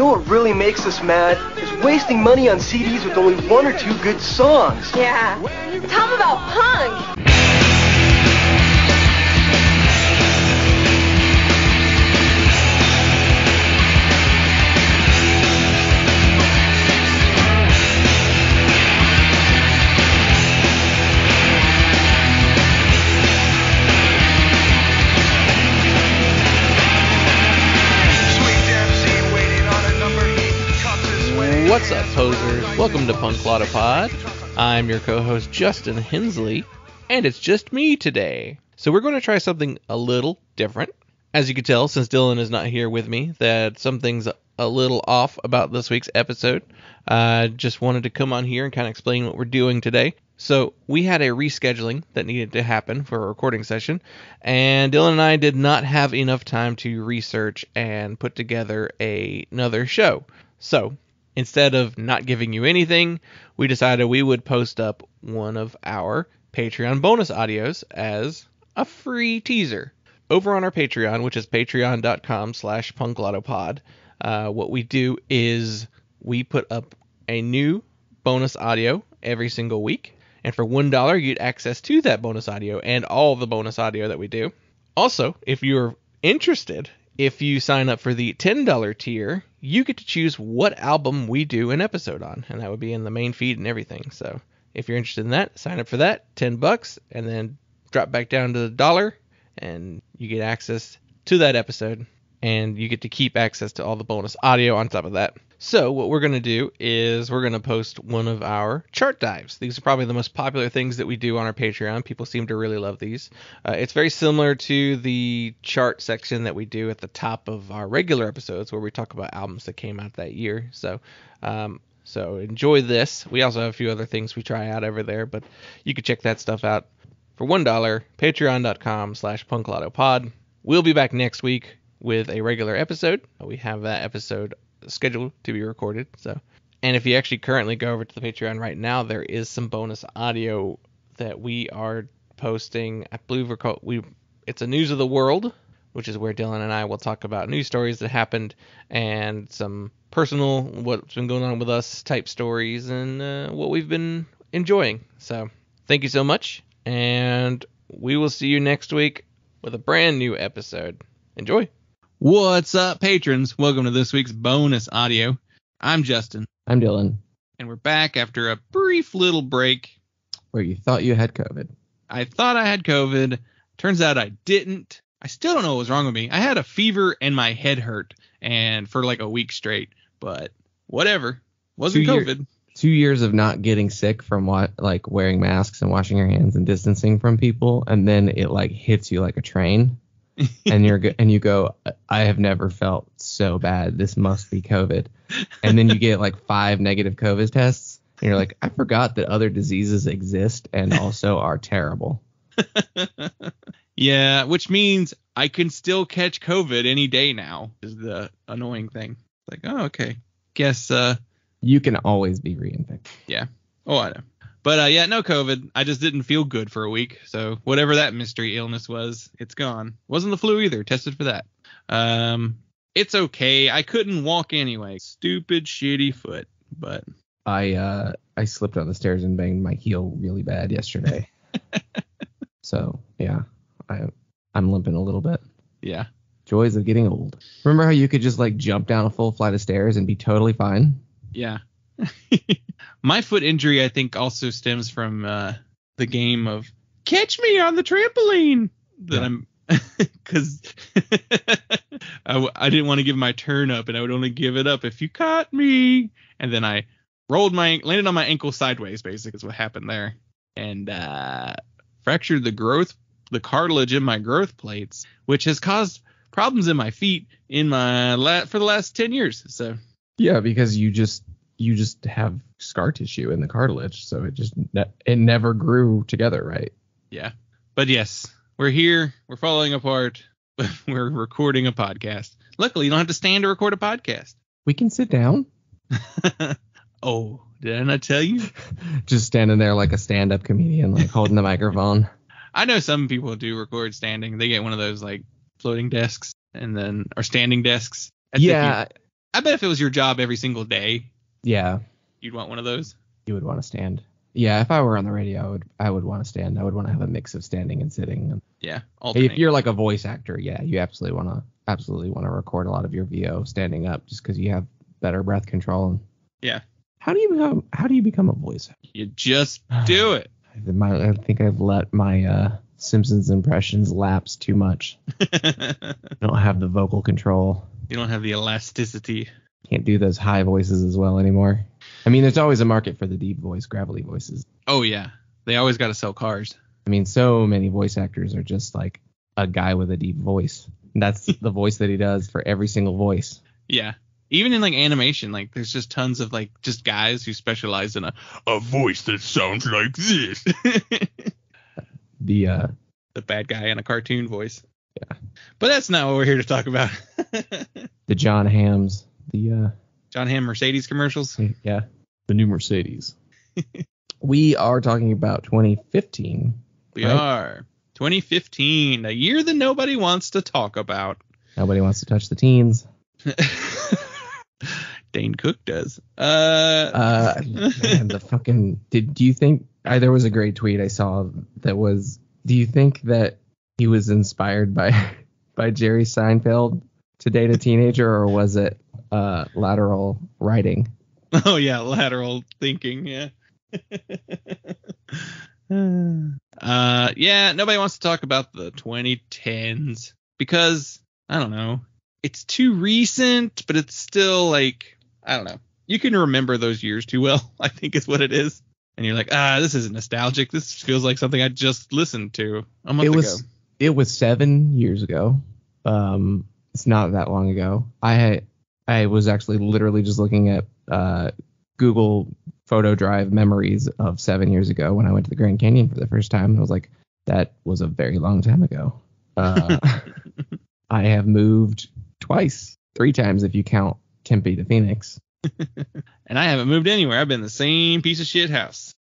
know what really makes us mad? Is wasting money on CDs with only one or two good songs. Yeah. Tell them about punk. What's up, posers? Welcome to Punklottopod. I'm your co-host, Justin Hensley, and it's just me today. So we're going to try something a little different. As you can tell, since Dylan is not here with me, that something's a little off about this week's episode. Just wanted to come on here and kind of explain what we're doing today. So we had a rescheduling that needed to happen for a recording session, and Dylan and I did not have enough time to research and put together another show. So instead of not giving you anything, we decided we would post up one of our Patreon bonus audios as a free teaser. Over on our Patreon, which is patreon.com/punklottopod, what we do is we put up a new bonus audio every single week. And for $1, you get access to that bonus audio and all the bonus audio that we do. Also, if you're interested, if you sign up for the $10 tier, you get to choose what album we do an episode on, and that would be in the main feed and everything. So if you're interested in that, sign up for that, $10, and then drop back down to the $1, and you get access to that episode, and you get to keep access to all the bonus audio on top of that. So what we're going to do is we're going to post one of our chart dives. These are probably the most popular things that we do on our Patreon. People seem to really love these. It's very similar to the chart section that we do at the top of our regular episodes where we talk about albums that came out that year. So enjoy this. We also have a few other things we try out over there, but you can check that stuff out for $1, patreon.com/punklottopod. We'll be back next week with a regular episode. We have that episode scheduled to be recorded. And if you actually currently go over to the Patreon right now, there is some bonus audio that we are posting. I believe it's a News of the World, which is where Dylan and I will talk about news stories that happened and some personal, what's been going on with us type stories and what we've been enjoying. So thank you so much, and we will see you next week with a brand new episode. Enjoy. What's up, patrons? Welcome to this week's bonus audio. I'm Justin. I'm Dylan. And we're back after a brief little break. Where you thought you had COVID. I thought I had COVID. Turns out I didn't. I still don't know what was wrong with me. I had a fever and my head hurt and for like a week straight. But whatever. Wasn't COVID. 2 years of not getting sick from wearing masks and washing your hands and distancing from people. And then it hits you like a train. And you go, I have never felt so bad. This must be COVID. And then you get 5 negative COVID tests. And you're like, I forgot that other diseases exist and also are terrible. Yeah, which means I can still catch COVID any day now is the annoying thing. It's like, oh, okay. Guess you can always be reinfected. Yeah. Oh, I know. But yeah, no COVID. I just didn't feel good for a week. So whatever that mystery illness was, it's gone. Wasn't the flu either. Tested for that. It's okay. I couldn't walk anyway. Stupid, shitty foot. But I slipped on the stairs and banged my heel really bad yesterday. So yeah, I'm limping a little bit. Yeah. Joys of getting old. Remember how you could just jump down a full flight of stairs and be totally fine? Yeah. My foot injury, I think, also stems from the game of catch me on the trampoline. Because I didn't want to give my turn up, and I would only give it up if you caught me. And then I landed on my ankle sideways, basically, is what happened there. And fractured the cartilage in my growth plates, which has caused problems in my feet for the last 10 years. So yeah, because you just have scar tissue in the cartilage, so it never grew together, right? Yeah. But yes, we're here. We're falling apart. We're recording a podcast. Luckily, you don't have to stand to record a podcast. We can sit down. Oh, did I not tell you? Just standing there like a stand-up comedian, holding the microphone. I know some people do record standing. They get one of those floating desks or standing desks. Yeah, I bet if it was your job every single day, Yeah, you'd want one of those. you would want to stand. Yeah, if I were on the radio, I would want to stand. I would want to have a mix of standing and sitting. Yeah. If Alternate. you're like a voice actor, yeah, you absolutely want to record a lot of your VO standing up just because you have better breath control. Yeah. How do you become a voice actor? You just do it. I think I've let my Simpsons impressions lapse too much. I don't have the vocal control. You don't have the elasticity. Can't do those high voices as well anymore. I mean, there's always a market for the deep voice, gravelly voices. Oh, yeah. They always got to sell cars. I mean, so many voice actors are just like a guy with a deep voice. And that's the voice that he does for every single voice. Yeah. Even in like animation, like there's just tons of like just guys who specialize in a voice that sounds like this. The bad guy in a cartoon voice. Yeah. But that's not what we're here to talk about. the John Hams, the John Hamm Mercedes commercials. Yeah, the new Mercedes. We are talking about 2015. We right? are. 2015, a year that nobody wants to talk about. Nobody wants to touch the teens. Dane Cook does. Man, the fucking. Do you think there was a great tweet I saw that was? Do you think that he was inspired by Jerry Seinfeld to date a teenager, or was it lateral writing? Oh yeah, lateral thinking. Yeah. Yeah. Nobody wants to talk about the 2010s because I don't know. It's too recent, but it's still like I don't know. You can remember those years too well. I think is what it is. And you're like, this isn't nostalgic. This feels like something I just listened to a month ago. It was 7 years ago. It's not that long ago. I was actually literally just looking at Google Photo Drive memories of 7 years ago when I went to the Grand Canyon for the first time. I was like, that was a very long time ago. I have moved twice, 3 times if you count Tempe to Phoenix. And I haven't moved anywhere. I've been in the same piece of shit house.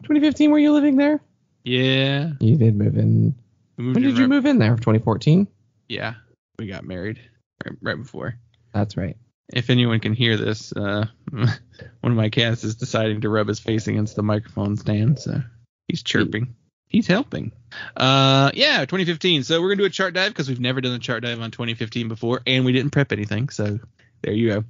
2015, were you living there? Yeah. You did move in. When did you move in there? 2014? Yeah. We got married right before. That's right. If anyone can hear this, one of my cats is deciding to rub his face against the microphone stand, so he's chirping. He's helping. Yeah, 2015. So we're going to do a chart dive because we've never done a chart dive on 2015 before, and we didn't prep anything, so there you go.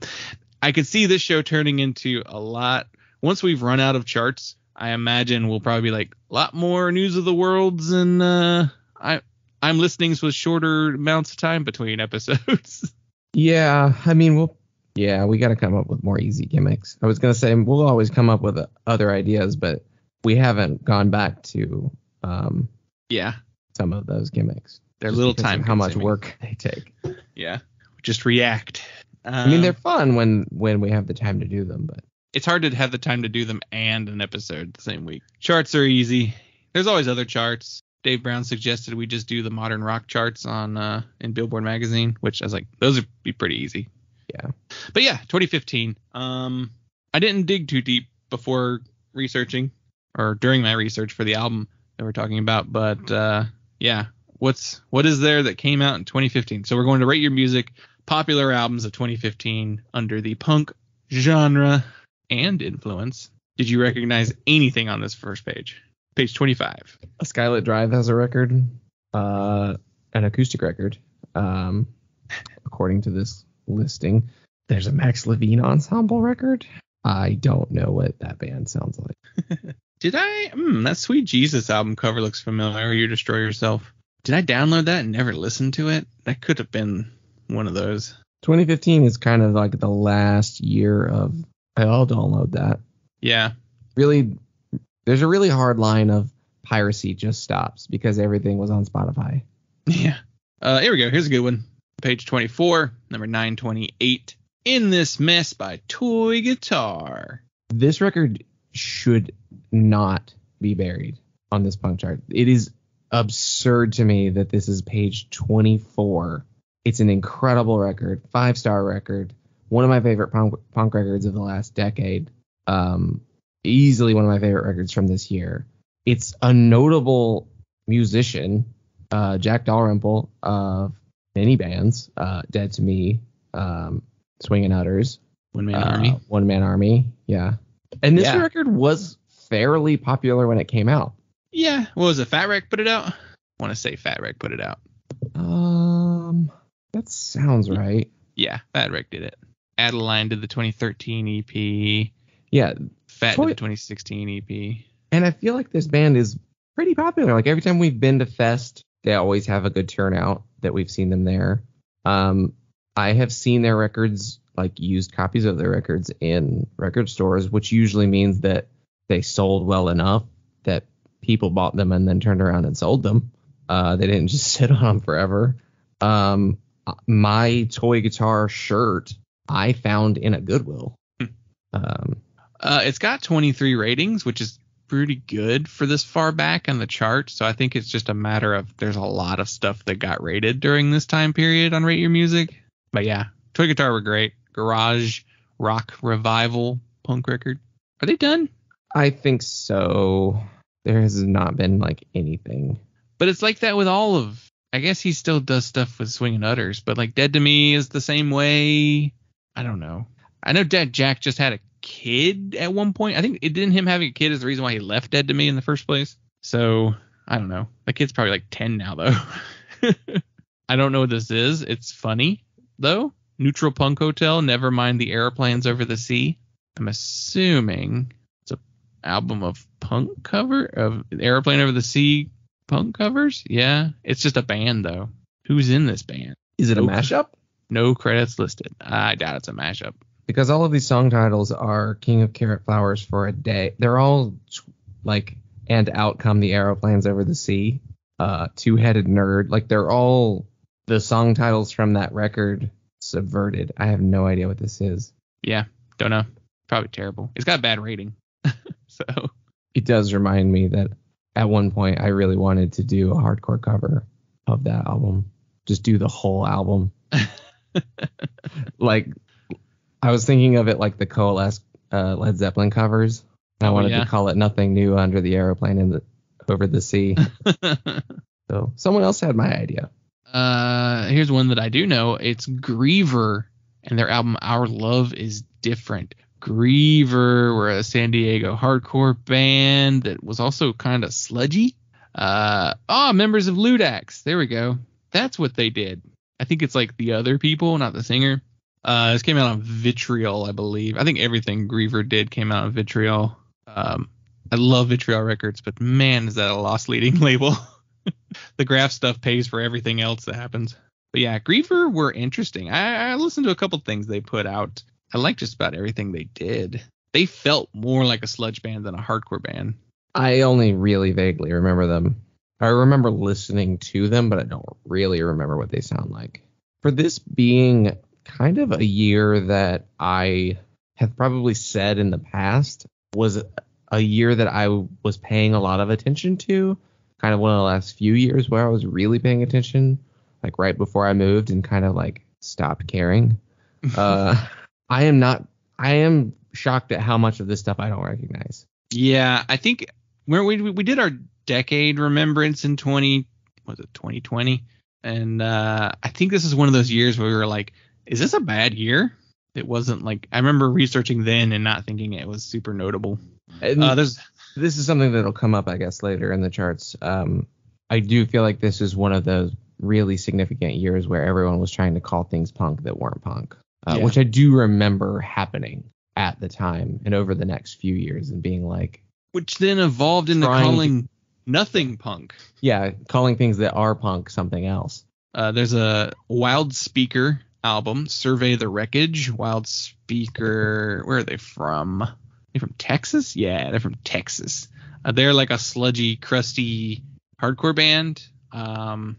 I could see this show turning into a lot. Once we've run out of charts, I imagine we'll probably be like a lot more news of the worlds and I'm listenings with shorter amounts of time between episodes. Yeah, I mean, we got to come up with more easy gimmicks. I was going to say we'll always come up with other ideas, but we haven't gone back to some of those gimmicks. They're a little time how much work they take. Yeah, just react. I mean, they're fun when we have the time to do them, but it's hard to have the time to do them and an episode the same week. Charts are easy. There's always other charts. Dave Brown suggested we just do the modern rock charts on in Billboard magazine, which I was like, those would be pretty easy. Yeah. But yeah, 2015. I didn't dig too deep before researching or during my research for the album that we're talking about, but yeah, what is there that came out in 2015? So we're going to rate your music, popular albums of 2015 under the punk genre and influence. Did you recognize anything on this first page? Page 25. A Skylit Drive has a record, an acoustic record. According to this listing, there's a Max Levine ensemble record. I don't know what that band sounds like. Did I? That Sweet Jesus album cover looks familiar. You Destroy Yourself. Did I download that and never listen to it? That could have been one of those. 2015 is kind of like the last year of I'll download that. Yeah. Really, there's a really hard line of piracy just stops because everything was on Spotify. Yeah. Here we go. Here's a good one. Page 24, number 928. In This Mess by Toy Guitar. This record should not be buried on this punk chart. It is absurd to me that this is page 24. It's an incredible record, 5-star record, one of my favorite punk records of the last decade. Easily one of my favorite records from this year. It's a notable musician, Jack Dalrymple of many bands, Dead to Me, Swingin' Utters. One Man Army. One Man Army. Yeah. And this Yeah. record was fairly popular when it came out. Yeah. What was it? Fat Wreck put it out? I want to say Fat Wreck put it out. That sounds right. Yeah, Fat Wreck did it. Adeline did the 2013 EP. Yeah. Fat did the 2016 EP. And I feel like this band is pretty popular. Like every time we've been to Fest, they always have a good turnout that we've seen them there. I have seen their records, like used copies of their records in record stores, which usually means that they sold well enough that people bought them and then turned around and sold them. They didn't just sit on them forever. My toy guitar shirt I found in a Goodwill. It's got 23 ratings, which is pretty good for this far back on the chart. So I think it's just a matter of there's a lot of stuff that got rated during this time period on Rate Your Music. But yeah, toy guitar were great. Garage rock revival punk record. Are they done? I think so. There has not been like anything. But it's like that with all of. I guess he still does stuff with Swingin' Utters, but like Dead to Me is the same way. I don't know. I know Jack just had a kid at one point. I think it didn't him having a kid is the reason why he left Dead to Me in the first place. So I don't know. The kid's probably like 10 now though. I don't know what this is. It's funny though. Neutral Punk Hotel. Never mind the airplanes over the sea. I'm assuming it's an album of punk cover of Airplane Over the Sea punk covers. Yeah, it's just a band though. Who's in this band? Is it a mashup? No credits listed. I doubt it's a mashup. Because all of these song titles are King of Carrot Flowers for a Day. They're all like, and Out Come the Aeroplanes Over the Sea, Two-Headed Nerd. Like they're all the song titles from that record subverted. I have no idea what this is. Yeah, don't know. Probably terrible. It's got a bad rating. So it does remind me that at one point I really wanted to do a hardcore cover of that album. Just do the whole album. Like I was thinking of it like the Coalesce Led Zeppelin covers. I wanted to call it Nothing New Under the Aeroplane in the Over the Sea. So someone else had my idea. Here's one that I do know. It's Griever and their album Our Love Is Different. Griever were a San Diego hardcore band that was also kind of sludgy. Members of Ludax. There we go. That's what they did. I think it's like the other people, not the singer. This came out on Vitriol, I believe. I think everything Griever did came out on Vitriol. I love Vitriol Records, but man, is that a lost leading label. The graph stuff pays for everything else that happens. But yeah, Griever were interesting. I listened to a couple things they put out. I like just about everything they did. They felt more like a sludge band than a hardcore band. I only really vaguely remember them. I remember listening to them, but I don't really remember what they sound like. For this being kind of a year that I have probably said in the past was a year that I was paying a lot of attention to, kind of one of the last few years where I was really paying attention, like right before I moved and kind of like stopped caring. I am shocked at how much of this stuff I don't recognize. Yeah, I think we did our decade remembrance in 2020, and I think this is one of those years where we were like, is this a bad year? It wasn't like, I remember researching then and not thinking it was super notable. This is something that'll come up, I guess, later in the charts. I do feel like this is one of those really significant years where everyone was trying to call things punk that weren't punk, which I do remember happening at the time and over the next few years and being like, which then evolved into calling nothing punk. Yeah, calling things that are punk something else. There's a Wild Speaker album, Survey the Wreckage. Wild Speaker, where are they from? Are they from Texas? Yeah, they're from Texas. They're like a sludgy, crusty hardcore band. I'm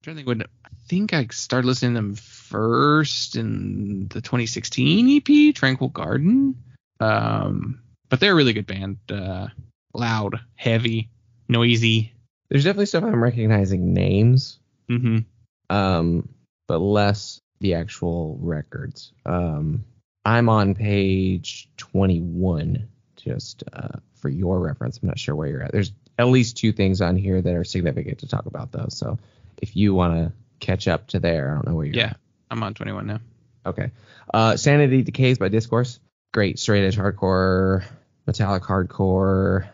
trying to think when I think I started listening to them first in the 2016 EP, Tranquil Garden. But they're a really good band. Loud, heavy, noisy. There's definitely stuff I'm recognizing names. Mm-hmm. But less the actual records. I'm on page 21, just for your reference. I'm not sure where you're at. There's at least two things on here that are significant to talk about, though. So if you want to catch up to there, I don't know where you're at. I'm on 21 now. Okay. Sanity Decays by Discourse. Great straight edge hardcore, metallic hardcore,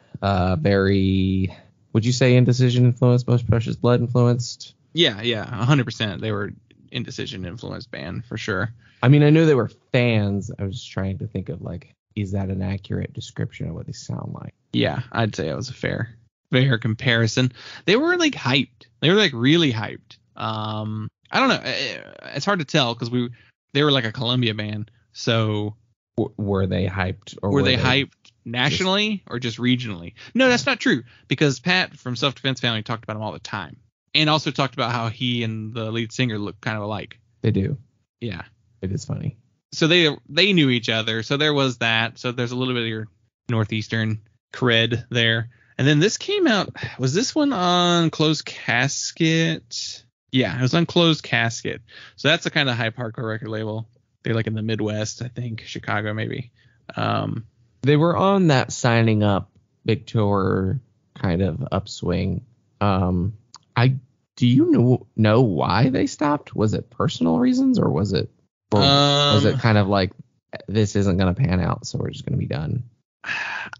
very, would you say Indecision influenced, Most Precious Blood influenced? Yeah, 100%. They were Indecision influenced band for sure. I mean, I knew they were fans. I was trying to think of like, is that an accurate description of what they sound like? Yeah, I'd say it was a fair comparison. They were like hyped. They were like really hyped. I don't know. It's hard to tell because they were like a Columbia band. So were they hyped, or were they hyped nationally or just regionally? No, that's not true, because Pat from Self Defense Family talked about them all the time, and also talked about how he and the lead singer look kind of alike. They do. Yeah, it is funny. So they knew each other. So there was that. So there's a little bit of your Northeastern cred there. And then this came out. Was this one on Closed Casket? Yeah, it was on Closed Casket. So that's a kind of hype hardcore record label. They're like in the Midwest, I think, Chicago maybe. They were on that signing up big tour kind of upswing. Do you know why they stopped? Was it personal reasons, or was it kind of like, this isn't going to pan out, so we're just going to be done?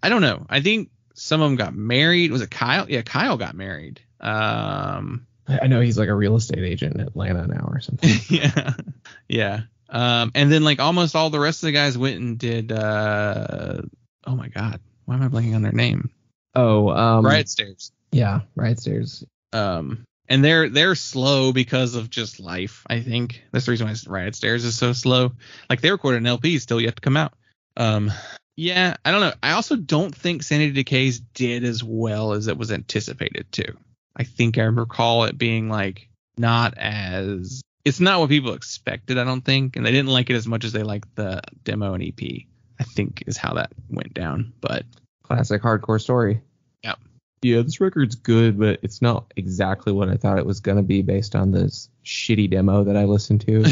I don't know. I think some of them got married. Was it Kyle? Yeah, Kyle got married. I know he's like a real estate agent in Atlanta now or something. Yeah. And then like almost all the rest of the guys went and did. Oh my God, why am I blanking on their name? Riot Stairs. Yeah, Riot Stairs. And they're slow because of just life. I think that's the reason why Riot Stairs is so slow. Like they recorded an LP, still yet to come out. Yeah, I don't know. I also don't think Sanity Decays did as well as it was anticipated to. I think I recall it being like it's not what people expected, I don't think, and they didn't like it as much as they liked the demo and EP, I think is how that went down. But classic hardcore story. Yeah, this record's good, but it's not exactly what I thought it was going to be based on this shitty demo that I listened to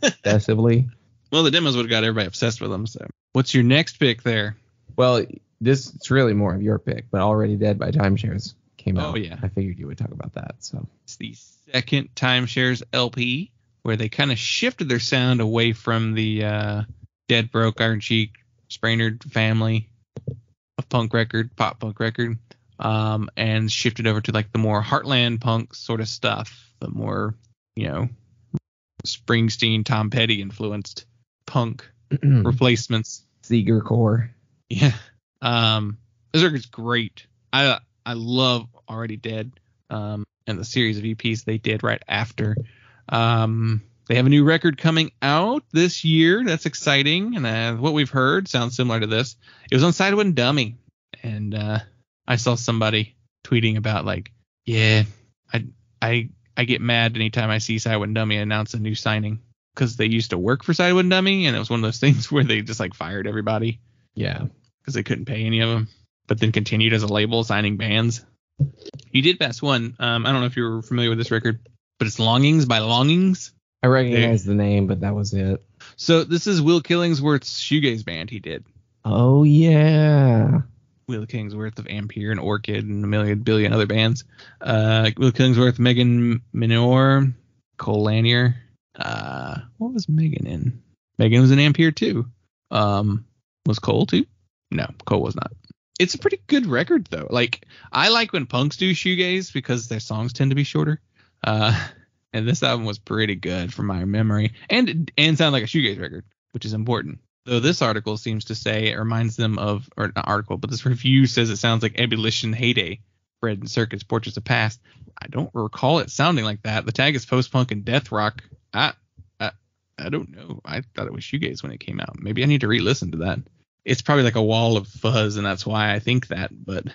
obsessively. Well, the demos would have got everybody obsessed with them. So what's your next pick there? Well, it's really more of your pick, but Already Dead by Timeshares came out. Oh, yeah. I figured you would talk about that. So it's the second Timeshares LP, where they kind of shifted their sound away from the Dead Broke, Iron Cheek, Sprainerd family of pop punk record. And shifted over to like the more heartland punk sort of stuff, the more, Springsteen, Tom Petty influenced punk replacements. Seeger core. Yeah. This record's great. I love Already Dead, and the series of EPs they did right after. They have a new record coming out this year. That's exciting. And what we've heard sounds similar to this. It was on Sidewood and Dummy. And, I saw somebody tweeting about like, yeah, I get mad anytime I see Sidewood and Dummy announce a new signing, because they used to work for Sidewood and Dummy, and it was one of those things where they just like fired everybody. Yeah, because they couldn't pay any of them, but then continued as a label signing bands. You did pass one. I don't know if you were familiar with this record, but it's Longings by Longings. I recognize the name, but that was it. So this is Will Killingsworth's shoegaze band he did. Oh yeah. Will Killingsworth of Ampere and Orchid and a billion other bands. Will Killingsworth, Megan Minor, Cole Lanier. What was Megan in? Megan was in Ampere too. Was Cole too? No, Cole was not. It's a pretty good record though. Like, I like when punks do shoegaze because their songs tend to be shorter. And this album was pretty good from my memory, and sound like a shoegaze record, which is important. Though this article seems to say it reminds them of, or not article, but this review says it sounds like Ebullition Heyday, Bread and Circus, Portraits of Past. I don't recall it sounding like that. The tag is post-punk and death rock. I don't know. I thought it was shoegaze when it came out. Maybe I need to re-listen to that. It's probably like a wall of fuzz, and that's why I think that, but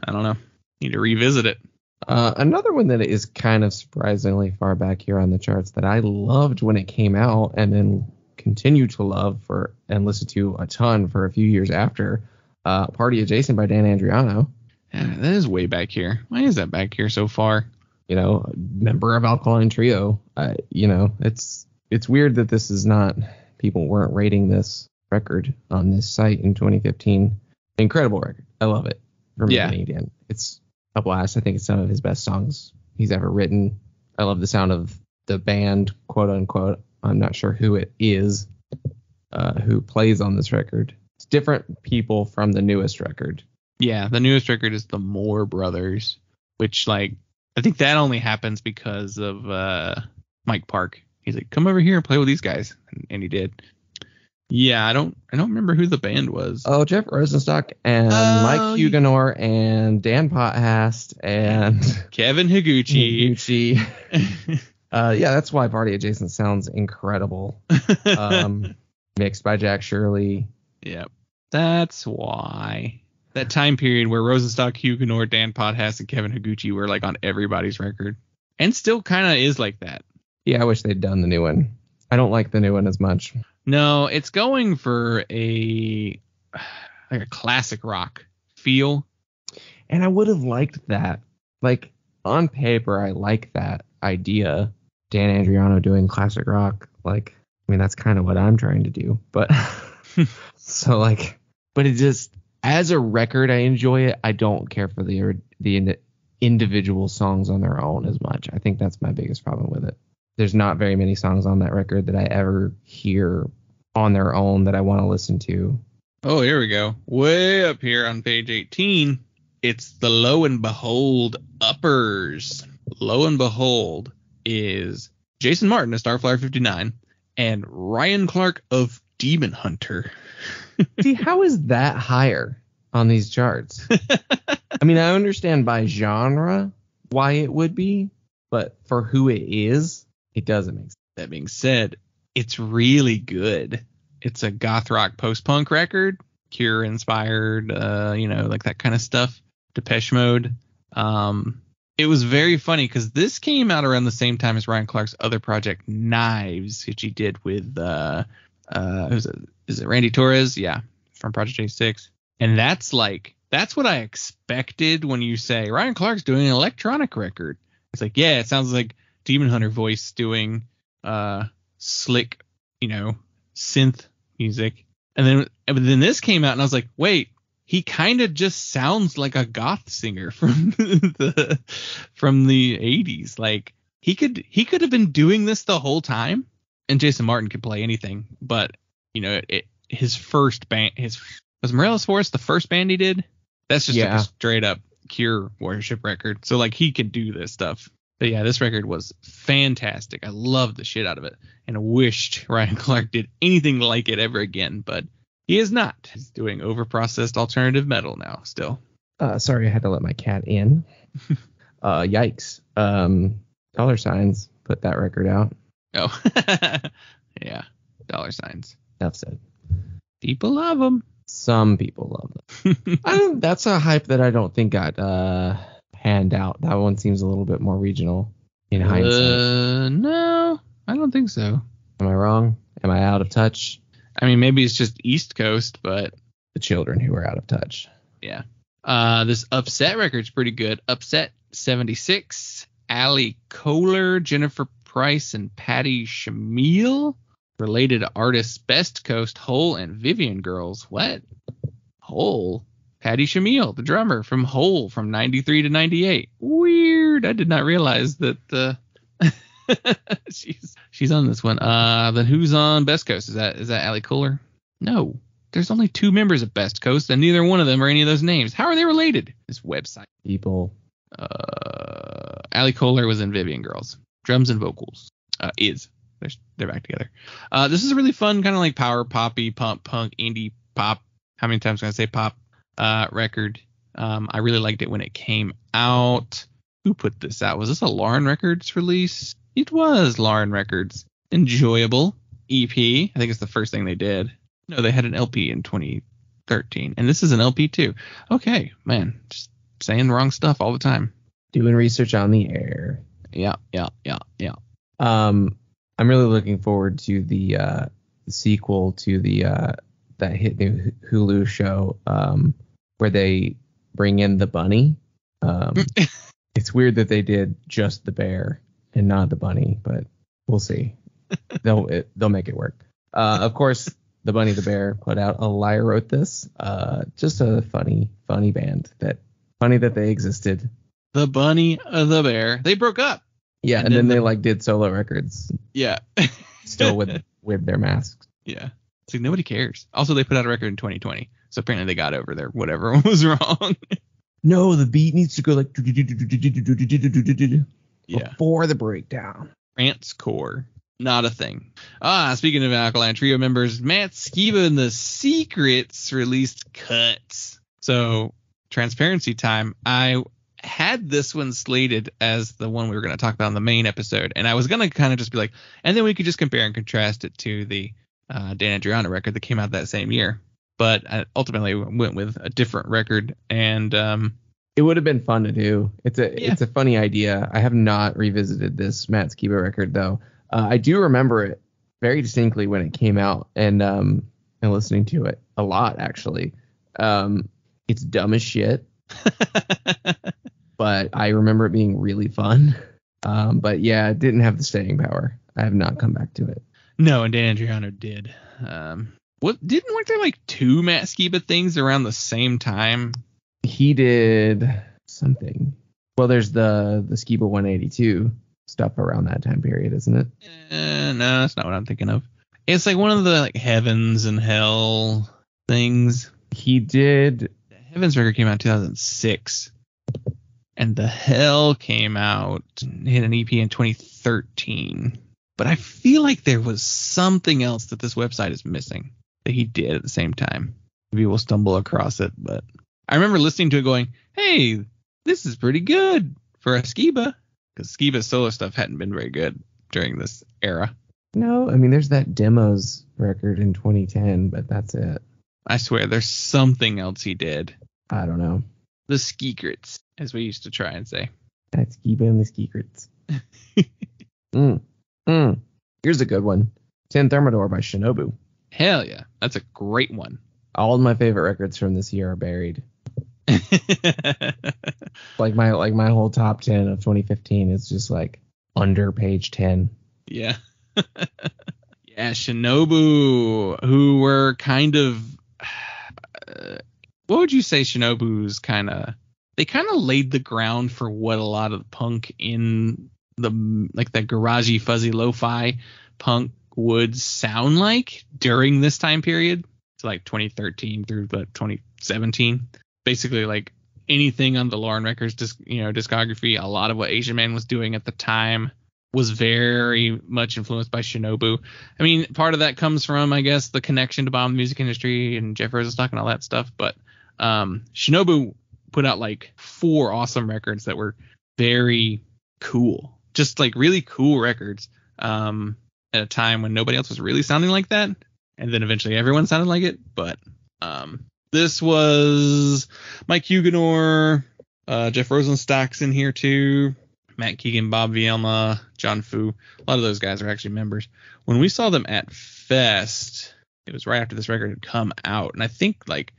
I don't know. Need to revisit it. Another one that is kind of surprisingly far back here on the charts that I loved when it came out, and then continue to love and listen to a ton for a few years after, Party Adjacent by Dan Andriano. Yeah, that is way back here. Why is that back here so far? Member of Alkaline Trio. It's weird that this is not, people weren't rating this record on this site in 2015. Incredible record. I love it. From beginning to end. It's a blast. I think it's some of his best songs he's ever written. I love the sound of the band, quote unquote. I'm not sure who it is, who plays on this record. It's different people from the newest record. Yeah, the newest record is the Moore Brothers, which like I think that only happens because of Mike Park. He's like, come over here and play with these guys, and he did. Yeah, I don't remember who the band was. Oh, Jeff Rosenstock and Mike Huguenot and Dan Pothast and Kevin Higuchi. Yeah, that's why Party Adjacent sounds incredible. Mixed by Jack Shirley. Yep, that's why. That time period where Rosenstock, Huguenot, Dan Pothast, and Kevin Higuchi were like on everybody's record, and still kind of is like that. Yeah, I wish they'd done the new one. I don't like the new one as much. No, it's going for a classic rock feel. And I would have liked that. Like, on paper, I like that idea. Dan Andriano doing classic rock. Like, I mean, that's kind of what I'm trying to do. But, so, like, but it just, as a record, I enjoy it. I don't care for the individual songs on their own as much. I think that's my biggest problem with it. There's not very many songs on that record that I ever hear on their own that I want to listen to. Oh, here we go. Way up here on page 18, it's the Lo and Behold Uppers. Lo and Behold is Jason Martin of Starflyer 59 and Ryan Clark of Demon Hunter. See, how is that higher on these charts? I mean, I understand by genre why it would be, but for who it is, it doesn't make sense. That being said, it's really good. It's a goth rock post-punk record, Cure inspired, like that kind of stuff. Depeche Mode. It was very funny because this came out around the same time as Ryan Clark's other project, Knives, which he did with is it Randy Torres? Yeah, from Project A6. And that's what I expected when you say Ryan Clark's doing an electronic record. It's like, yeah, it sounds like Demon Hunter voice doing slick, synth music. And then this came out and I was like, wait, he kind of just sounds like a goth singer from the 80s. Like he could have been doing this the whole time. And Jason Martin could play anything, but his first band, was Morelos Forest the first band he did? That's just a straight up Cure worship record. So like he could do this stuff. But yeah, this record was fantastic. I loved the shit out of it and wished Ryan Clark did anything like it ever again, but he is not. He's doing overprocessed alternative metal now still. Sorry, I had to let my cat in. Yikes. $signs put that record out. Oh, yeah. $signs. That's it. People love them. Some people love them. That's a hype that I don't think got panned out. That one seems a little bit more regional in hindsight. No, I don't think so. Am I wrong? Am I out of touch? I mean, maybe it's just East Coast, but the children who are out of touch. Yeah. This Upset record's pretty good. Upset 76, Allie Kohler, Jennifer Price, and Patty Shamil. Related artists Best Coast, Hole, and Vivian Girls. What? Hole? Patty Shamil, the drummer from Hole from 93 to 98. Weird. I did not realize that she's on this one. Then who's on Best Coast? Is that Allie Kohler? No. There's only 2 members of Best Coast, and neither one of them are any of those names. How are they related? This website. People. Allie Kohler was in Vivian Girls. Drums and vocals. They're back together. This is a really fun kind of like power poppy, punk, indie pop. How many times can I say pop? Record. I really liked it when it came out. Who put this out? Was this a Lauren Records release? It was Lauren Records. Enjoyable EP. I think it's the first thing they did. No, they had an LP in 2013, and this is an LP too. Okay, man, just saying wrong stuff all the time. Doing research on the air. Yeah. I'm really looking forward to the sequel to that hit new Hulu show where they bring in the bunny. It's weird that they did just the bear and not the bunny, but we'll see. They'll make it work. Of course, the Bunny the Bear put out a Liar Wrote This. Just a funny band. Funny that they existed. The Bunny the Bear. They broke up. Yeah, and then they did solo records. Yeah. Still with their masks. Yeah. It's like nobody cares. Also, they put out a record in 2020, so apparently they got over there. Whatever was wrong. No, the beat needs to go like Yeah. before the breakdown. Trance core. Not a thing. Speaking of Alkaline Trio members, Matt Skiba and the Secrets released Cuts. So, transparency time. I had this one slated as the one we were going to talk about in the main episode, and I was going to kind of just be like, and then we could just compare and contrast it to the Dan Adriano record that came out that same year. But I ultimately went with a different record, and it would have been fun to do. It's a funny idea. I have not revisited this Matt Skiba record though. I do remember it very distinctly when it came out, and listening to it a lot actually. It's dumb as shit, but I remember it being really fun. But yeah, it didn't have the staying power. I have not come back to it. No, and Dan Adriano did. Weren't there like two Matt Skiba things around the same time? He did something. Well, there's the Skiba 182 stuff around that time period, isn't it? No, that's not what I'm thinking of. It's like one of the like Heavens and Hell things. He did. The Heavens record came out in 2006, and the Hell came out, hit an EP in 2013. But I feel like there was something else that this website is missing that he did at the same time. Maybe we'll stumble across it, but I remember listening to it going, hey, this is pretty good for a Skiba, because Skiba's solo stuff hadn't been very good during this era. No, I mean, there's that Demos record in 2010, but that's it. I swear, there's something else he did. I don't know. The Skeekrits, as we used to try and say. That's Skiba and the Skeekrits. Here's a good one. Tin Thermidor by Shinobu. Hell yeah. That's a great one. All of my favorite records from this year are buried. like my whole top 10 of 2015 is just like under page 10. Yeah. Yeah, Shinobu, who were kind of what would you say Shinobu's they kind of laid the ground for what a lot of punk in the like that garagey fuzzy lo-fi punk would sound like during this time period. It's like 2013 through 2017. Basically like anything on the Lauren Records discography, a lot of what Asian Man was doing at the time was very much influenced by Shinobu. I mean, part of that comes from, I guess, the connection to Bomb Music Industry and Jeff Rosenstock and all that stuff. But Shinobu put out like 4 awesome records that were very cool. Just like really cool records at a time when nobody else was really sounding like that. And then eventually everyone sounded like it. But this was Mike Huguenot, Jeff Rosenstock's in here too. Matt Keegan, Bob Vielma, John Fu. A lot of those guys are actually members. When we saw them at Fest, it was right after this record had come out. And I think like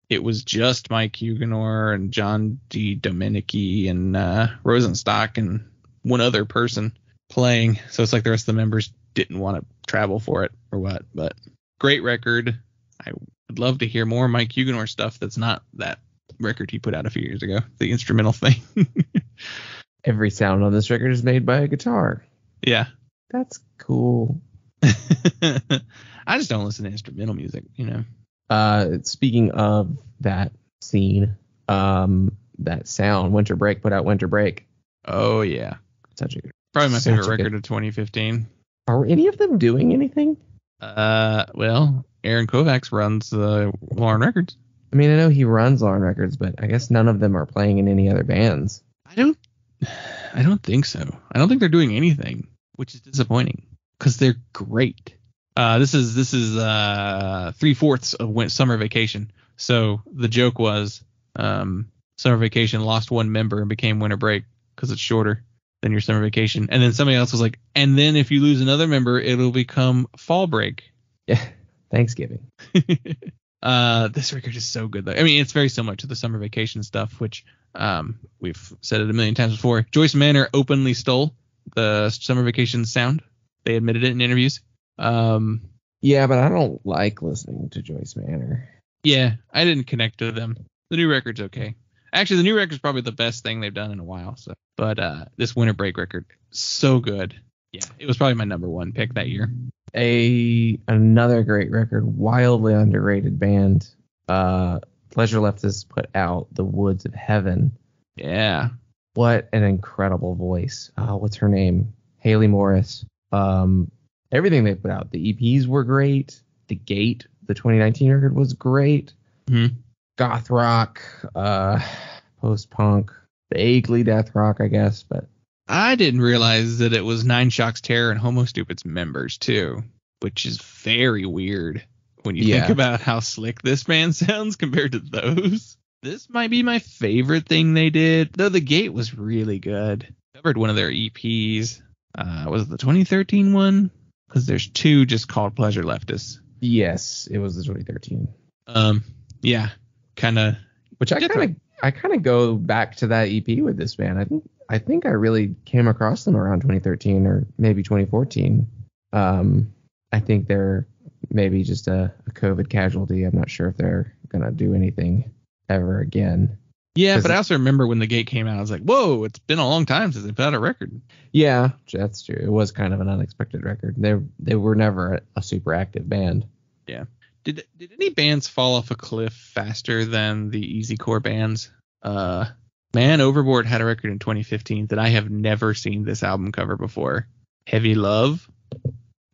it was just Mike Huguenot and John D. Domenici and Rosenstock and one other person playing. So it's like the rest of the members didn't want to travel for it or what. But great record. I would love to hear more Mike Huguenot stuff that's not that record he put out a few years ago, the instrumental thing. Every sound on this record is made by a guitar. Yeah. That's cool. I just don't listen to instrumental music, Speaking of that scene, that sound, Winter Break put out Winter Break. Oh yeah. Probably my favorite record of 2015. Are any of them doing anything? Well, Aaron Kovacs runs Lauren Records. I mean, I know he runs Lauren Records, but I guess none of them are playing in any other bands. I don't think so. I don't think they're doing anything, which is disappointing because they're great. This is 3/4 of Summer Vacation. So the joke was Summer Vacation lost one member and became Winter Break because it's shorter than your Summer Vacation. And then somebody else was like, and then if you lose another member, it'll become Fall Break. Yeah, Thanksgiving. This record is so good though. I mean, it's very similar to the Summer Vacation stuff, which we've said it a million times before. Joyce Manor openly stole the Summer Vacation sound. They admitted it in interviews. Yeah, but I don't like listening to Joyce Manor. Yeah, I didn't connect to them. The new record's okay. Actually, the new record's probably the best thing they've done in a while. So, but this Winter Break record, so good. Yeah, it was probably my number 1 pick that year. Another great record, wildly underrated band. Pleasure Leftists put out The Woods of Heaven. Yeah. What an incredible voice. What's her name? Haley Morris. Everything they put out. The EPs were great. The Gate, the 2019 record, was great. Mm-hmm. Goth rock, post-punk, vaguely death rock, I guess. But I didn't realize that it was Nine Shocks Terror and Homo Stupid's members, too, which is very weird when you think about how slick this band sounds compared to those. This might be my favorite thing they did, though The Gate was really good. Covered one of their EPs. Was it the 2013 one? Because there's two just called Pleasure Leftists. Yes, it was the 2013. Yeah, kind of. Which I kind of go back to that EP with this band. I think I really came across them around 2013 or maybe 2014. I think they're maybe just a COVID casualty. I'm not sure if they're gonna do anything ever again. Yeah, but I also remember when The Gate came out, I was like, whoa, it's been a long time since they put out a record. Yeah, that's true. It was kind of an unexpected record. They were never a super active band. Yeah. Did any bands fall off a cliff faster than the easycore bands? Man Overboard had a record in 2015 that I have never seen this album cover before. Heavy Love.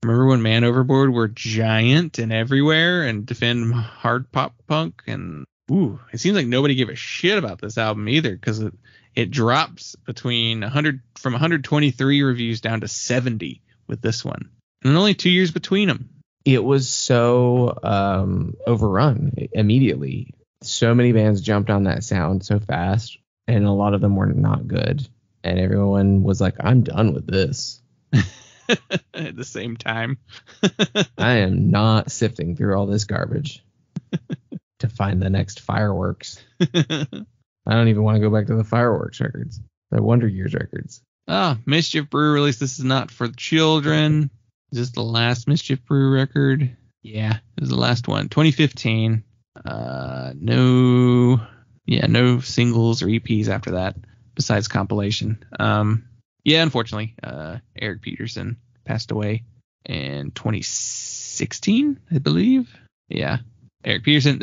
Remember when Man Overboard were giant and everywhere and defend hard pop punk? And it seems like nobody gave a shit about this album either, because it drops between 123 reviews down to 70 with this one, and only 2 years between them. It was so overrun immediately. So many bands jumped on that sound so fast, and a lot of them were not good. And everyone was like, I'm done with this. At the same time. I am not sifting through all this garbage to find the next Fireworks. I don't even want to go back to the Fireworks records. The Wonder Years records. Mischief Brew released This Is Not for Children. Is this the last Mischief Brew record? Yeah, it was the last one. 2015. No singles or EPs after that besides compilation. Unfortunately, Eric Peterson passed away in 2016, I believe. Yeah, Eric Peterson.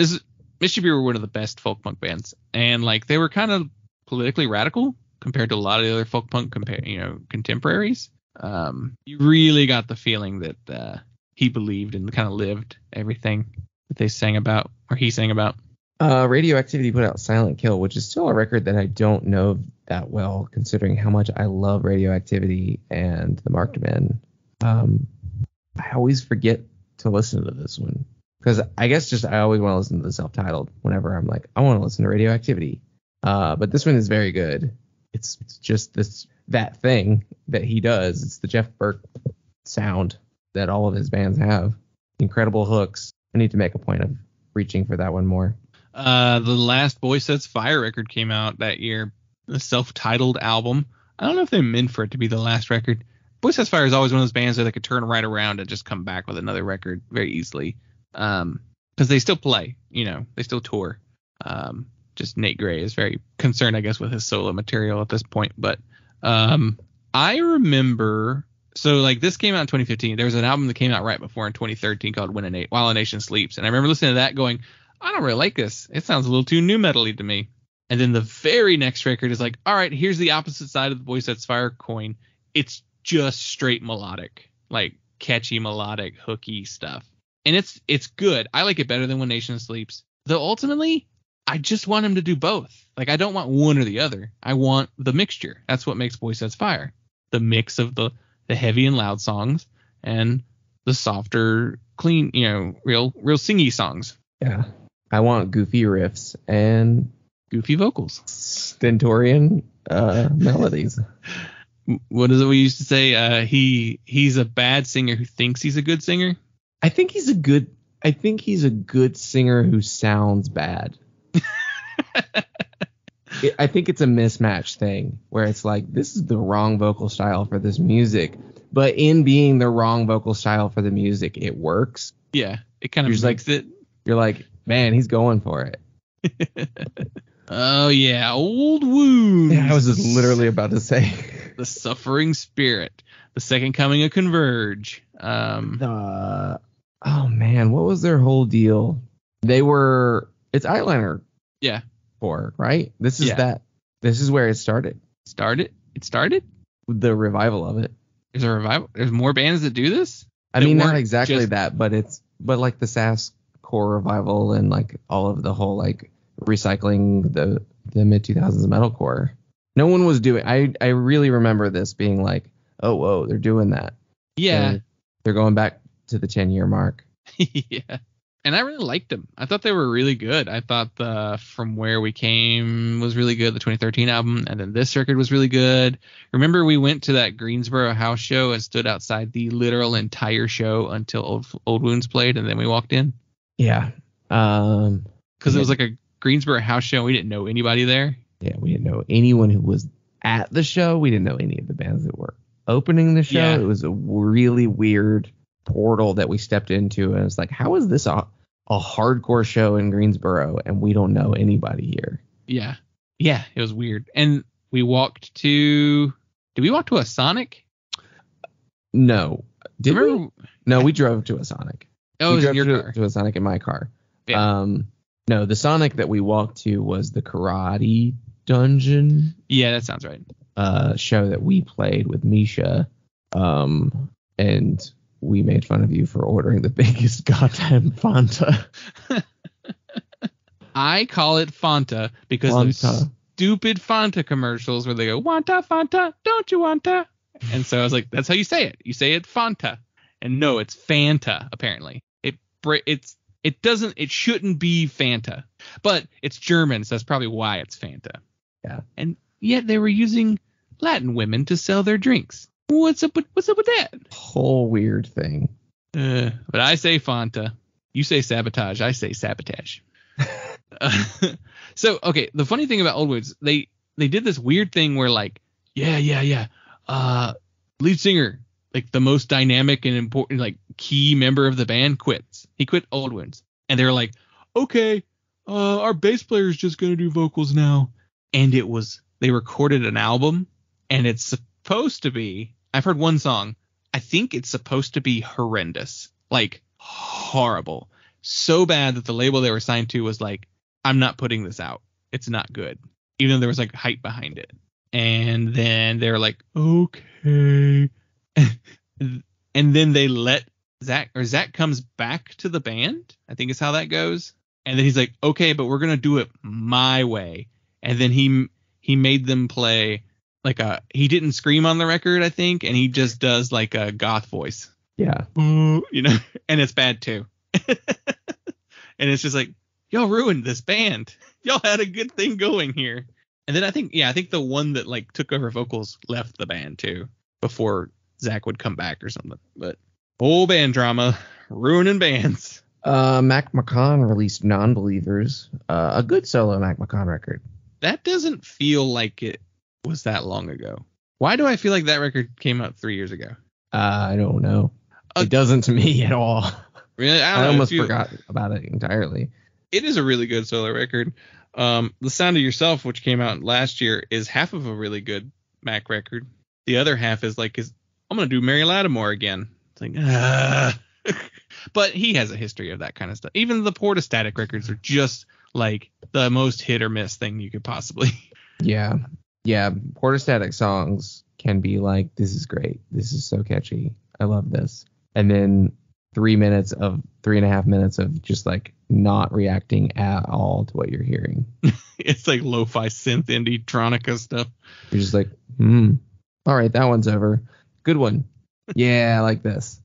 Mischief Brew were one of the best folk punk bands, and like they were kind of politically radical compared to a lot of the other folk punk contemporaries. You really got the feeling that he believed and kind of lived everything that they sang about, or he sang about. Radioactivity put out Silent Kill, which is still a record that I don't know that well, considering how much I love Radioactivity and the Marked Men. I always forget to listen to this one, because I guess I always want to listen to the self-titled whenever I'm like, I want to listen to Radioactivity. But this one is very good. It's just that thing that he does. It's the Jeff Burke sound that all of his bands have. Incredible hooks. I need to make a point of reaching for that one more. The last Boy Sets Fire record came out that year, the self-titled album. I don't know if they meant for it to be the last record. Boy Sets Fire is always one of those bands that could turn right around and just come back with another record very easily. Because they still play, they still tour. Just Nate Gray is very concerned, I guess, with his solo material at this point. But I remember, so like this came out in 2015. There was an album that came out right before in 2013 called While a Nation Sleeps. And I remember listening to that going, I don't really like this. It sounds a little too nu metal-y to me. And then the very next record is like, all right, here's the opposite side of the Boy Sets Fire coin. It's just straight melodic, like catchy melodic, hooky stuff. And it's good. I like it better than When Nation Sleeps. Though ultimately, I just want him to do both. Like, I don't want one or the other. I want the mixture. That's what makes Boy Sets Fire. The mix of the heavy and loud songs and the softer, clean, real singy songs. Yeah. I want goofy riffs and goofy vocals. Stentorian melodies. What is it we used to say? He's a bad singer who thinks he's a good singer. I think he's a good singer who sounds bad. I think it's a mismatch thing where it's like, this is the wrong vocal style for this music, but in being the wrong vocal style for the music, it works. Yeah, it kind of makes it. You're like, man, he's going for it. Oh yeah, Old Wounds. Yeah, I was just literally about to say. The Suffering Spirit, the second coming of Converge. Oh man, what was their whole deal? It's eyeliner Yeah. core, right? This is Yeah. This is where it started. It started? The revival of it. There's a revival. There's more bands that do this? I That mean, not weren't exactly just- that, but like the SAS core revival and like all of the whole like recycling the mid 2000s metalcore. No one was doing. I really remember this being like, oh whoa, they're doing that. Yeah. They're going back to the 10-year mark. Yeah. And I really liked them. I thought they were really good. I thought the From Where We Came was really good, the 2013 album, and then this record was really good. Remember we went to that Greensboro house show and stood outside the literal entire show until Old Wounds played, and then we walked in? Yeah. Because it was like a Greensboro house show, and we didn't know anybody there. Yeah, we didn't know anyone who was at the show. We didn't know any of the bands that were opening the show. Yeah. It was a really weird portal that we stepped into, and it's like, how is this a hardcore show in Greensboro and we don't know anybody here? Yeah. Yeah, it was weird. And we walked to... Did we walk to a Sonic? No. Did Remember- we? No, we drove to a Sonic. Oh, it we was in drove your car. to a Sonic in my car. Yeah. No, the Sonic that we walked to was the Karate Dungeon Yeah, that sounds right. show that we played with Misha. And we made fun of you for ordering the biggest goddamn Fanta. I call it Fanta because those Fanta. stupid Fanta commercials where they go, Wanta, Fanta, don't you Wanta? And so I was like, that's how you say it. You say it Fanta. And no, it's Fanta, apparently. It shouldn't be Fanta. But it's German, so that's probably why it's Fanta. Yeah. And yet they were using Latin women to sell their drinks. What's up with that? Whole weird thing. But I say Fanta. You say sabotage. I say sabotage. So, okay, the funny thing about Old Woods, they did this weird thing where, like, lead singer, like the most dynamic and important, like, key member of the band quits. He quit Old Woods. And they were like, okay, our bass player is just going to do vocals now. And they recorded an album, and it's supposed to be, I've heard one song, I think it's supposed to be horrendous, like horrible, so bad that the label they were signed to was like, I'm not putting this out, it's not good, even though there was like hype behind it. And then they were like, okay. And then they let Zach comes back to the band, I think is how that goes. And then he's like, okay, but we're gonna do it my way. And then he made them play like he didn't scream on the record, I think, and he just does like a goth voice. Yeah. And it's bad too. And it's just like, y'all ruined this band. Y'all had a good thing going here. And then I think the one that like took over vocals left the band too before Zach would come back or something. But whole band drama, ruining bands. Mac McCon released Non-Believers, a good solo Mac McCon record. That doesn't feel like it was that long ago. Why do I feel like that record came out 3 years ago? I don't know. It doesn't to me at all. Really? I I don't know. almost forgot about it entirely. It is a really good solo record. The Sound of Yourself, which came out last year, is half of a really good Mac record. The other half is like, I'm going to do Mary Lattimore again. It's like, But he has a history of that kind of stuff. Even the Portastatic records are just like the most hit or miss thing you could possibly. Yeah. Portastatic songs can be like, this is great. This is so catchy. I love this. And then 3.5 minutes of just like not reacting at all to what you're hearing. It's like lo-fi synth indie tronica stuff. You're just like, all right, that one's over. Good one. Yeah, I like this.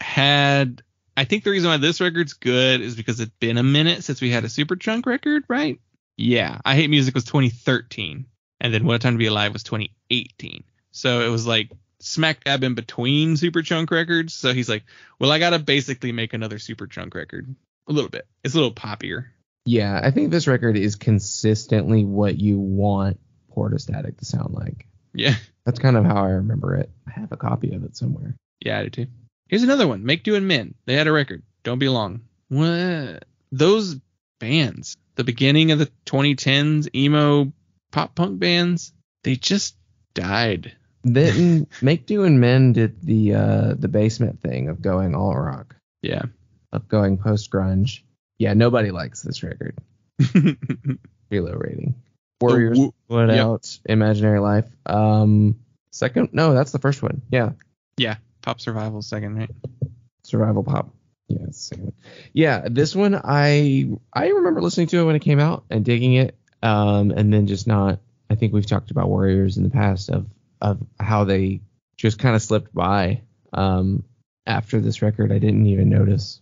I think the reason why this record's good is because it's been a minute since we had a Superchunk record, right? Yeah. I Hate Music was 2013. And then What a Time to Be Alive was 2018. So it was like smack dab in between Superchunk records. So he's like, well, I got to basically make another Superchunk record. A little bit. It's a little poppier. Yeah, I think this record is consistently what you want Portastatic to sound like. Yeah. That's kind of how I remember it. I have a copy of it somewhere. Yeah, I do too. Here's another one. Make Do and Men. They had a record. Don't Be Long. What? Those bands. The beginning of the 2010s emo pop punk bands, they just died. Then Make Do and Men did the basement thing of going all rock, Yeah. of going post grunge. Yeah, nobody likes this record. Pretty low rating. Warriors, what else? Imaginary Life. Second? No, that's the first one. Yeah. Yeah. Pop Survival second, right? Survival Pop. Yeah, it's the second one. Yeah, this one I remember listening to it when it came out and digging it. And then just not. I think we've talked about Warriors in the past of how they just kind of slipped by. After this record, I didn't even notice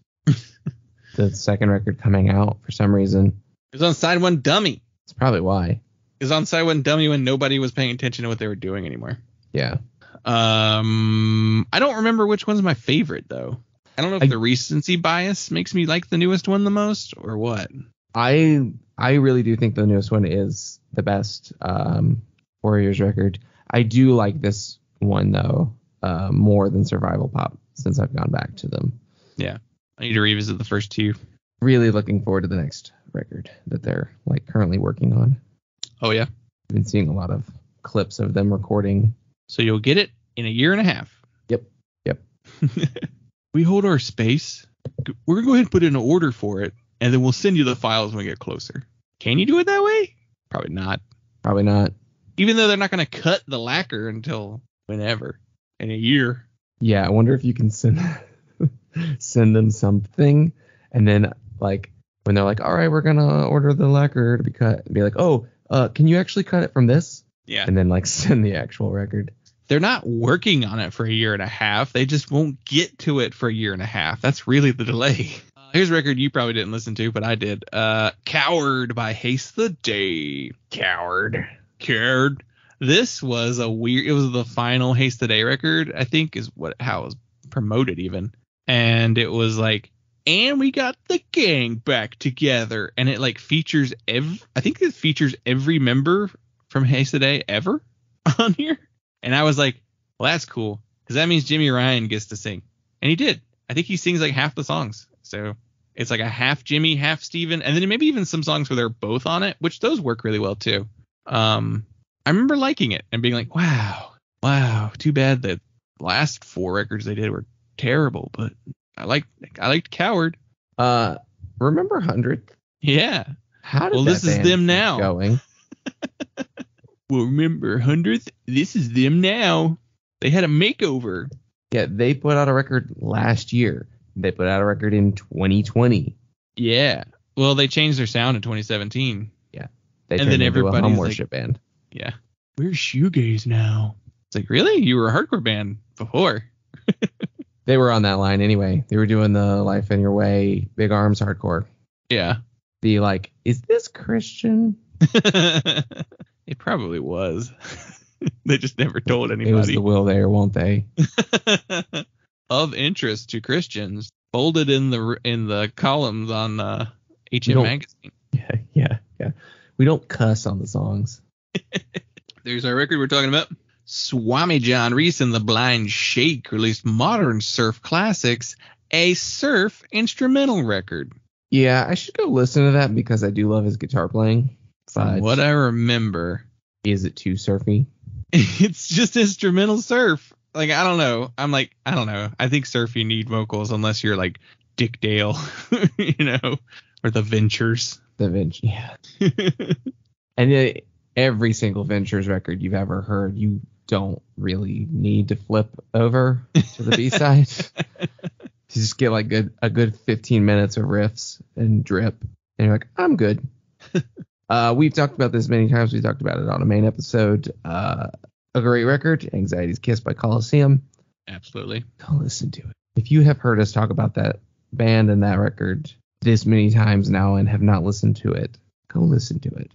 the second record coming out for some reason. It was on side one dummy. That's probably why. It was on side one dummy when nobody was paying attention to what they were doing anymore. Yeah. I don't remember which one's my favorite though. I don't know if the recency bias makes me like the newest one the most or what. I really do think the newest one is the best Warriors record. I do like this one though more than Survival Pop since I've gone back to them. Yeah, I need to revisit the first two. Really looking forward to the next record that they're like currently working on. Oh yeah, I've been seeing a lot of clips of them recording. So you'll get it in a year and a half. Yep. We hold our space. We're gonna go ahead and put in an order for it, and then we'll send you the files when we get closer. Can you do it that way? Probably not. Probably not. Even though they're not gonna cut the lacquer until whenever in a year. Yeah, I wonder if you can send them something, and then like when they're like, all right, we're gonna order the lacquer to be cut, be like, oh, can you actually cut it from this? Yeah. And then like send the actual record. They're not working on it for a year and a half. They just won't get to it for a year and a half. That's really the delay. Here's a record you probably didn't listen to, but I did. Coward by Haste the Day. Coward. This was it was the final Haste the Day record, I think is how it was promoted even. And it was like, and we got the gang back together. And it like features every member from Haste the Day ever on here. And I was like, well, that's cool, because that means Jimmy Ryan gets to sing. And he did. I think he sings like half the songs. So it's like a half Jimmy, half Steven. And then maybe even some songs where they're both on it, which those work really well too. I remember liking it and being like, wow, too bad the last 4 records they did were terrible. But I liked Coward. Remember 100th? Yeah. How did this is them now going? Well, remember 100th? This is them now. They had a makeover. Yeah, they put out a record last year. They put out a record in 2020. Yeah. Well, they changed their sound in 2017. Yeah. They and then everybody's a home like, worship band. Yeah. We're shoegaze now. It's like, really? You were a hardcore band before. They were on that line anyway. They were doing the Life in Your Way, Big Arms hardcore. Yeah. The like, is this Christian? It probably was. They just never told anybody. It was the will they or won't they. Of interest to Christians, bolded in the columns on HM Magazine. Yeah. We don't cuss on the songs. There's our record we're talking about. Swami John Reese and the Blind Shake released Modern Surf Classics, a surf instrumental record. Yeah, I should go listen to that because I do love his guitar playing. From what I remember, is it too surfy? It's just instrumental surf. Like, I don't know. I don't know. I think surf you need vocals unless you're like Dick Dale, or the Ventures. Yeah. And every single Ventures record you've ever heard, you don't really need to flip over to the B-side. You just get like a good 15 minutes of riffs and drip, and you're like, I'm good. We've talked about this many times. We talked about it on a main episode. A great record, Anxiety's Kiss by Coliseum. Absolutely. Go listen to it. If you have heard us talk about that band and that record this many times now and have not listened to it, go listen to it.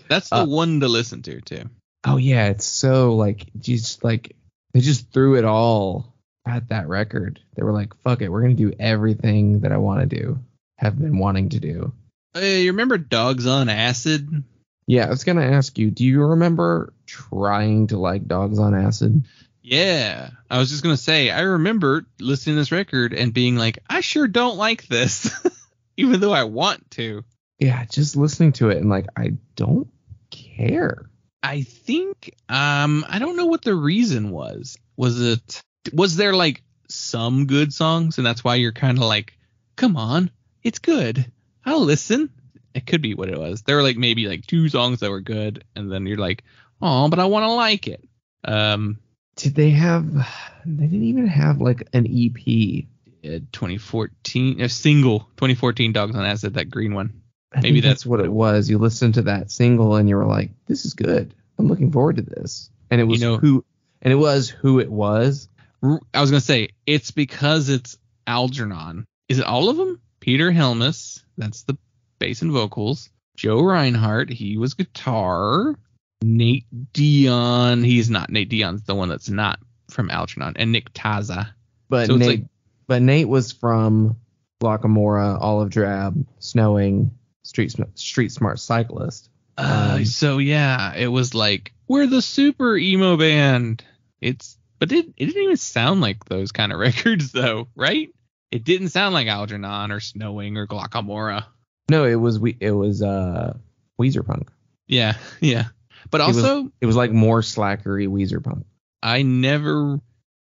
That's the one to listen to too. Oh yeah, it's so like they just threw it all at that record. They were like, fuck it, we're gonna do everything that I want to do, have been wanting to do. You remember Dogs on Acid? Yeah, I was gonna ask you, do you remember trying to like Dogs on Acid? Yeah, I was just gonna say, I remember listening to this record and being like, I sure don't like this. even though I want to. Yeah, just listening to it and like I don't care. I think I don't know what the reason was. Was there like some good songs and that's why you're kind of like, come on, it's good, I'll listen? It could be what it was. There were like maybe like 2 songs that were good and then you're like, oh, but I want to like it. Did they have? They didn't even have like an EP. 2014, a single 2014 Dogs on Acid, that green one. Maybe that's what it was. You listened to that single and you were like, this is good. I'm looking forward to this. And it was who it was. I was gonna say it's because it's Algernon. Is it all of them? Peter Helmus, that's the bass and vocals. Joe Reinhardt, he was guitar. Nate Dion, he's not. Nate Dion's the one that's not from Algernon. And Nick Taza. But so Nate was from Lockamora, Olive Drab, Snowing, Street Smart Cyclist. So yeah, it was like, we're the super emo band. But it didn't even sound like those kind of records though, right? It didn't sound like Algernon or Snowing or Glockamora. No, it was Weezer Punk. Yeah. But also it was like more slackery Weezer Punk.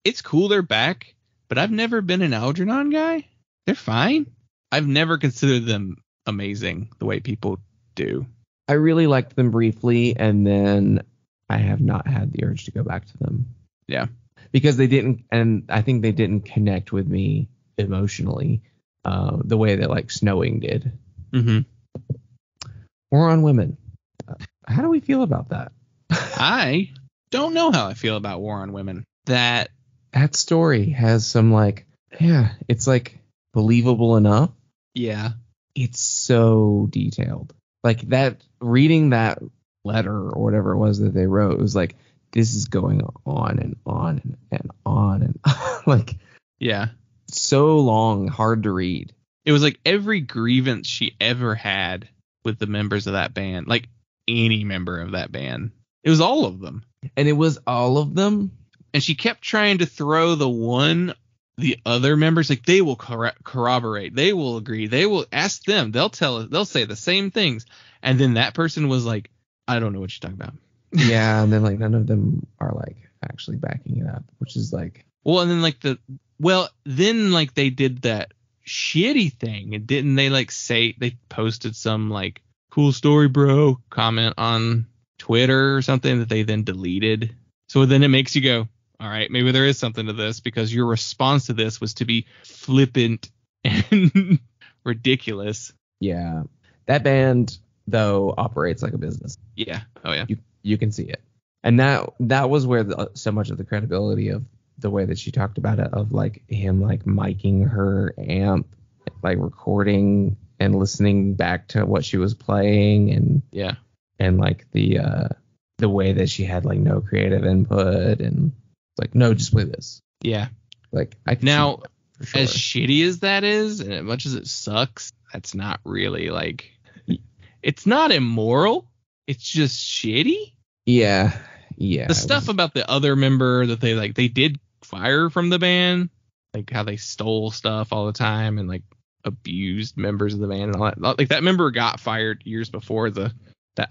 It's cool they're back, but I've never been an Algernon guy. They're fine. I've never considered them amazing the way people do. I really liked them briefly, and then I have not had the urge to go back to them. Yeah. Because they didn't, and I think they didn't connect with me emotionally the way that like Snowing did. Mm-hmm. War on Women. How do we feel about that? I don't know how I feel about War on Women. That story has some like, yeah, it's like believable enough. Yeah. It's so detailed. Like that, reading that letter or whatever it was that they wrote, it was like, this is going on and on and on and like, yeah, so long, hard to read. It was like every grievance she ever had with the members of that band, like any member of that band. It was all of them. And it was all of them. And she kept trying to throw the other members, like they will corroborate, they will agree, they will ask them, they'll say the same things. And then that person was like, I don't know what you're talking about. Yeah, and then like none of them are like actually backing it up, which is like, well, and then like then like they did that shitty thing, and didn't they like say they posted some like cool story bro comment on Twitter or something that they then deleted. So then it makes you go, all right, maybe there is something to this, because your response to this was to be flippant and ridiculous. Yeah, that band though operates like a business. Yeah. Oh yeah. You can see it, and that was where so much of the credibility of the way that she talked about it, of like him like miking her amp, like recording and listening back to what she was playing, and yeah, and like the way that she had like no creative input, and like, no, just play this. Yeah. Like I can now, see that for sure. As shitty as that is, and as much as it sucks, that's not really like, it's not immoral. It's just shitty. Yeah. The stuff about the other member that they did fire from the band, like how they stole stuff all the time and like abused members of the band and all that. Like that member got fired years before that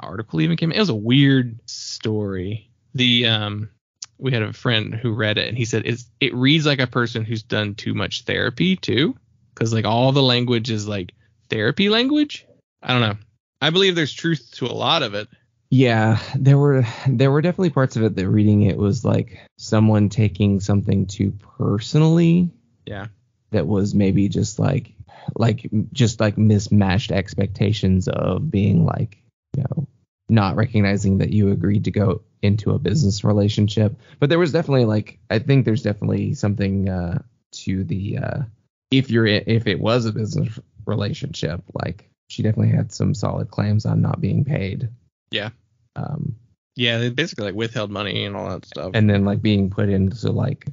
article even came. It was a weird story. We had a friend who read it and he said it reads like a person who's done too much therapy too, because like all the language is like therapy language. I don't know. I believe there's truth to a lot of it. Yeah, there were definitely parts of it that reading it was like someone taking something too personally. Yeah. That was maybe just like mismatched expectations of being like, you know, not recognizing that you agreed to go into a business relationship. But there was definitely like, I think there's definitely something to the if it was a business relationship, like she definitely had some solid claims on not being paid. Yeah. Yeah, they basically like withheld money and all that stuff. And then like being put into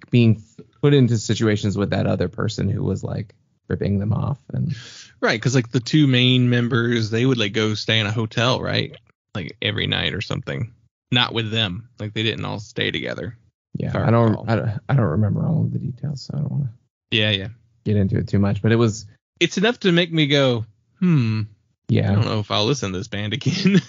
being put into situations with that other person who was like ripping them off. And right, because like the two main members, they would like go stay in a hotel, right? Like every night or something. Not with them. Like they didn't all stay together. Yeah, I don't remember all of the details, so I don't want to yeah get into it too much. But it was it's enough to make me go, I Yeah. don't know if I'll listen to this band again.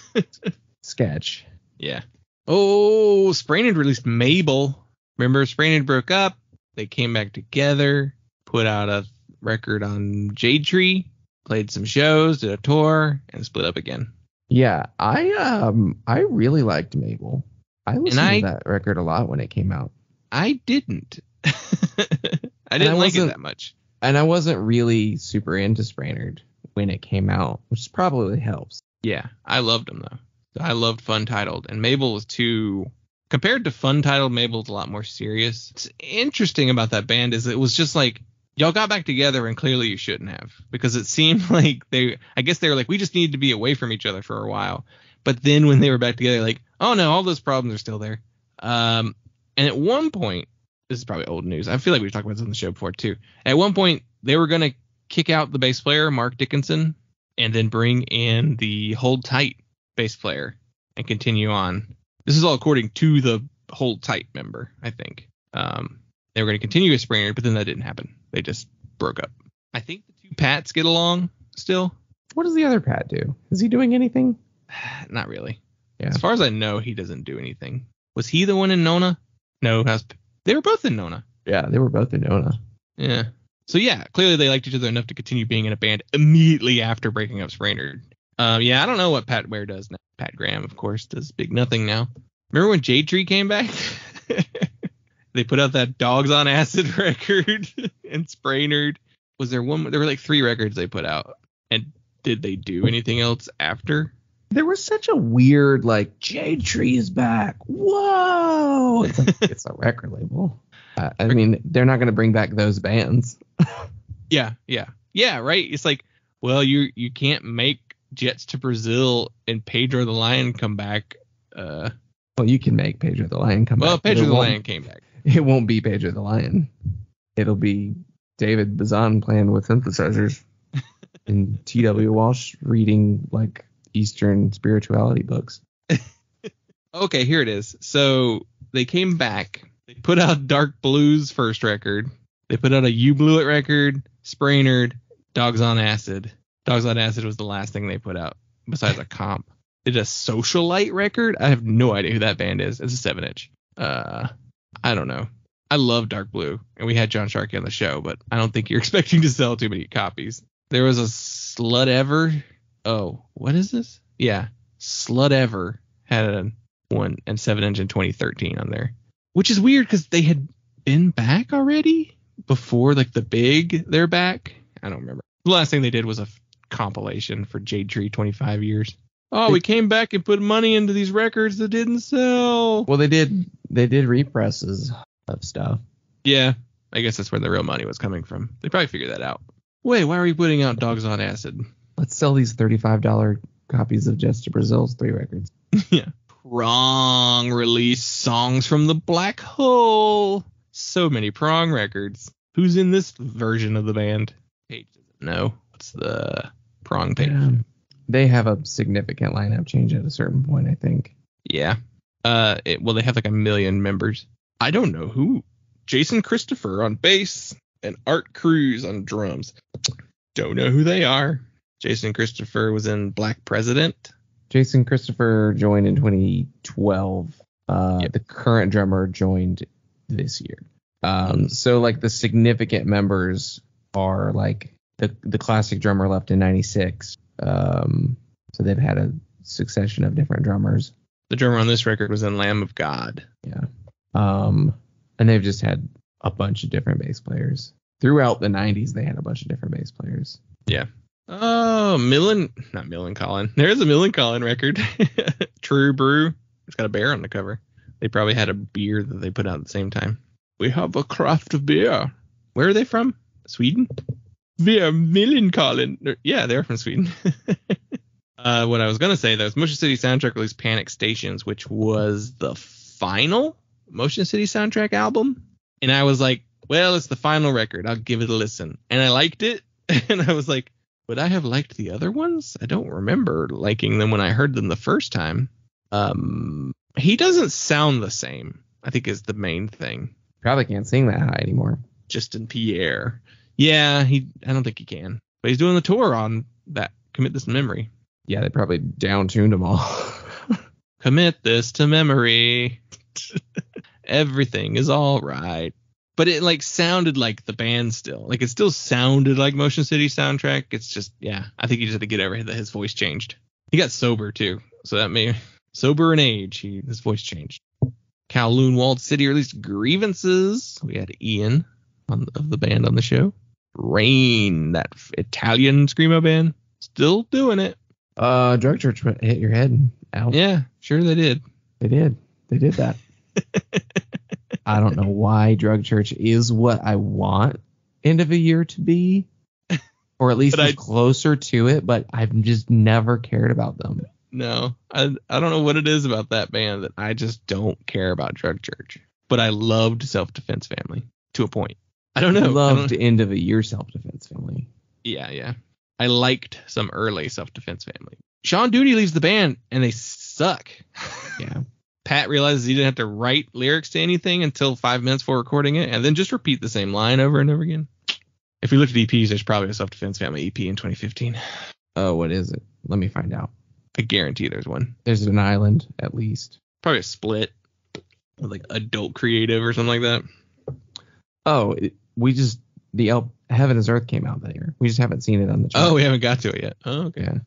Sketch. Yeah. Oh, Sprained released Mabel. Remember, Sprained broke up. They came back together, put out a record on Jade Tree, played some shows, did a tour, and split up again. Yeah, I really liked Mabel. I listened to that record a lot when it came out. I didn't. I didn't like it that much. And I wasn't really super into Sprained when it came out, which probably helps. Yeah, I loved them though. I loved Fun Titled, and Mabel was too. Compared to Fun Titled, Mabel's a lot more serious. What's interesting about that band is it was just like y'all got back together, and clearly you shouldn't have, because it seemed like I guess they were like, we just need to be away from each other for a while. But then when they were back together, like, oh no, all those problems are still there. And at one point, this is probably old news. I feel like we've talked about this on the show before too. At one point, they were gonna kick out the bass player, Mark Dickinson, and then bring in the Hold Tight bass player and continue on. This is all according to the Hold Tight member, I think. They were going to continue with Sprained, but then that didn't happen. They just broke up. I think the two Pats get along still. What does the other Pat do? Is he doing anything? Not really. Yeah. As far as I know, he doesn't do anything. Was he the one in Nona? No, they were both in Nona. Yeah, they were both in Nona. Yeah. So yeah, clearly they liked each other enough to continue being in a band immediately after breaking up Sprained. Yeah, I don't know what Pat Ware does now. Pat Graham, of course, does Big Nothing now. Remember when Jade Tree came back? They put out that Dogs on Acid record and Sprained. Was there one? There were like 3 records they put out. And did they do anything else after? There was such a weird, like, Jade Tree is back. Whoa! It's like, it's a record label. I mean, they're not going to bring back those bands. Yeah, right? It's like, well, you can't make Jets to Brazil and Pedro the Lion come back. Well, you can make Pedro the Lion come back. Well, Pedro the Lion came back. It won't be Pedro the Lion. It'll be David Bazan playing with synthesizers and T.W. Walsh reading, like, Eastern spirituality books. Okay, here it is. So they came back. They put out Dark Blues first record. They put out a You Blew It record, Sprained, Dogs on Acid. Dogs on Acid was the last thing they put out besides a comp. They did a Socialite record. I have no idea who that band is. It's a 7-inch. I don't know. I love Dark Blue, and we had John Sharkey on the show, but I don't think you're expecting to sell too many copies. There was a Slut Ever. Oh, what is this? Yeah, Slut Ever had a 1 and 7-inch in 2013 on there, which is weird because they had been back already before, like, the big They're Back. I don't remember. The last thing they did was a compilation for Jade Tree 25 years. Oh, we came back and put money into these records that didn't sell. Well, they did represses of stuff. Yeah, I guess that's where the real money was coming from. They probably figured that out. Wait, why are we putting out Dogs on Acid? Let's sell these $35 copies of Jets to Brazil's 3 records. Yeah. Prong release Songs from the Black Hole. So many Prong records. Who's in this version of the band? Page doesn't know. What's the Prong page? They have a significant lineup change at a certain point, I think. Yeah. Well, they have like 1 million members. I don't know who. Jason Christopher on bass and Art Cruz on drums. Don't know who they are. Jason Christopher was in Black President. Jason Christopher joined in 2012. Yep. The current drummer joined this year. So like the significant members are like the classic drummer left in 96. So they've had a succession of different drummers. The drummer on this record was in Lamb of God. Yeah. And they've just had a bunch of different bass players. Throughout the 90s, they had a bunch of different bass players. Yeah. Oh, not Millencolin. There's a Millencolin record. True Brew. It's got a bear on the cover. They probably had a beer that they put out at the same time. We have a craft of beer. Where are they from? Sweden? We are Millencolin. Yeah, they're from Sweden. What I was going to say, though, is Motion City Soundtrack released Panic Stations, which was the final Motion City Soundtrack album. And I was like, well, it's the final record. I'll give it a listen. And I liked it. And I was like, would I have liked the other ones? I don't remember liking them when I heard them the first time. He doesn't sound the same, I think, is the main thing. Probably can't sing that high anymore. Justin Pierre. Yeah, I don't think he can. But he's doing the tour on that Commit This to Memory. Yeah, they probably down-tuned them all. Commit this to memory. Everything is all right. But it like sounded like the band still. Like it still sounded like Motion City soundtrack. It's just, yeah, I think he just had to get over that his voice changed. He got sober too. So that may sober in age, his voice changed. Kowloon Walled City released Grievances. We had Ian of the band on the show. Rain, that Italian screamo band, still doing it. Drug Church hit your head out. Yeah, sure they did. They did that. I don't know why Drug Church is what I want end of a year to be, or at least is closer to it, but I've just never cared about them. No, I don't know what it is about that band that I just don't care about Drug Church. But I loved Self Defense Family to a point. I don't know. I loved end of a year Self Defense Family. Yeah. I liked some early Self Defense Family. Sean Duty leaves the band and they suck. Yeah. Pat realizes he didn't have to write lyrics to anything until 5 minutes before recording it, and then just repeat the same line over and over again. If you look at EPs, there's probably a Self Defense Family EP in 2015. Oh, what is it? Let me find out. I guarantee there's one. There's an island, at least. Probably a split with like Adult Creative or something like that. Oh, Heaven is Earth came out that year. We just haven't seen it on the chart. Oh, we haven't got to it yet. Oh, okay. Yeah.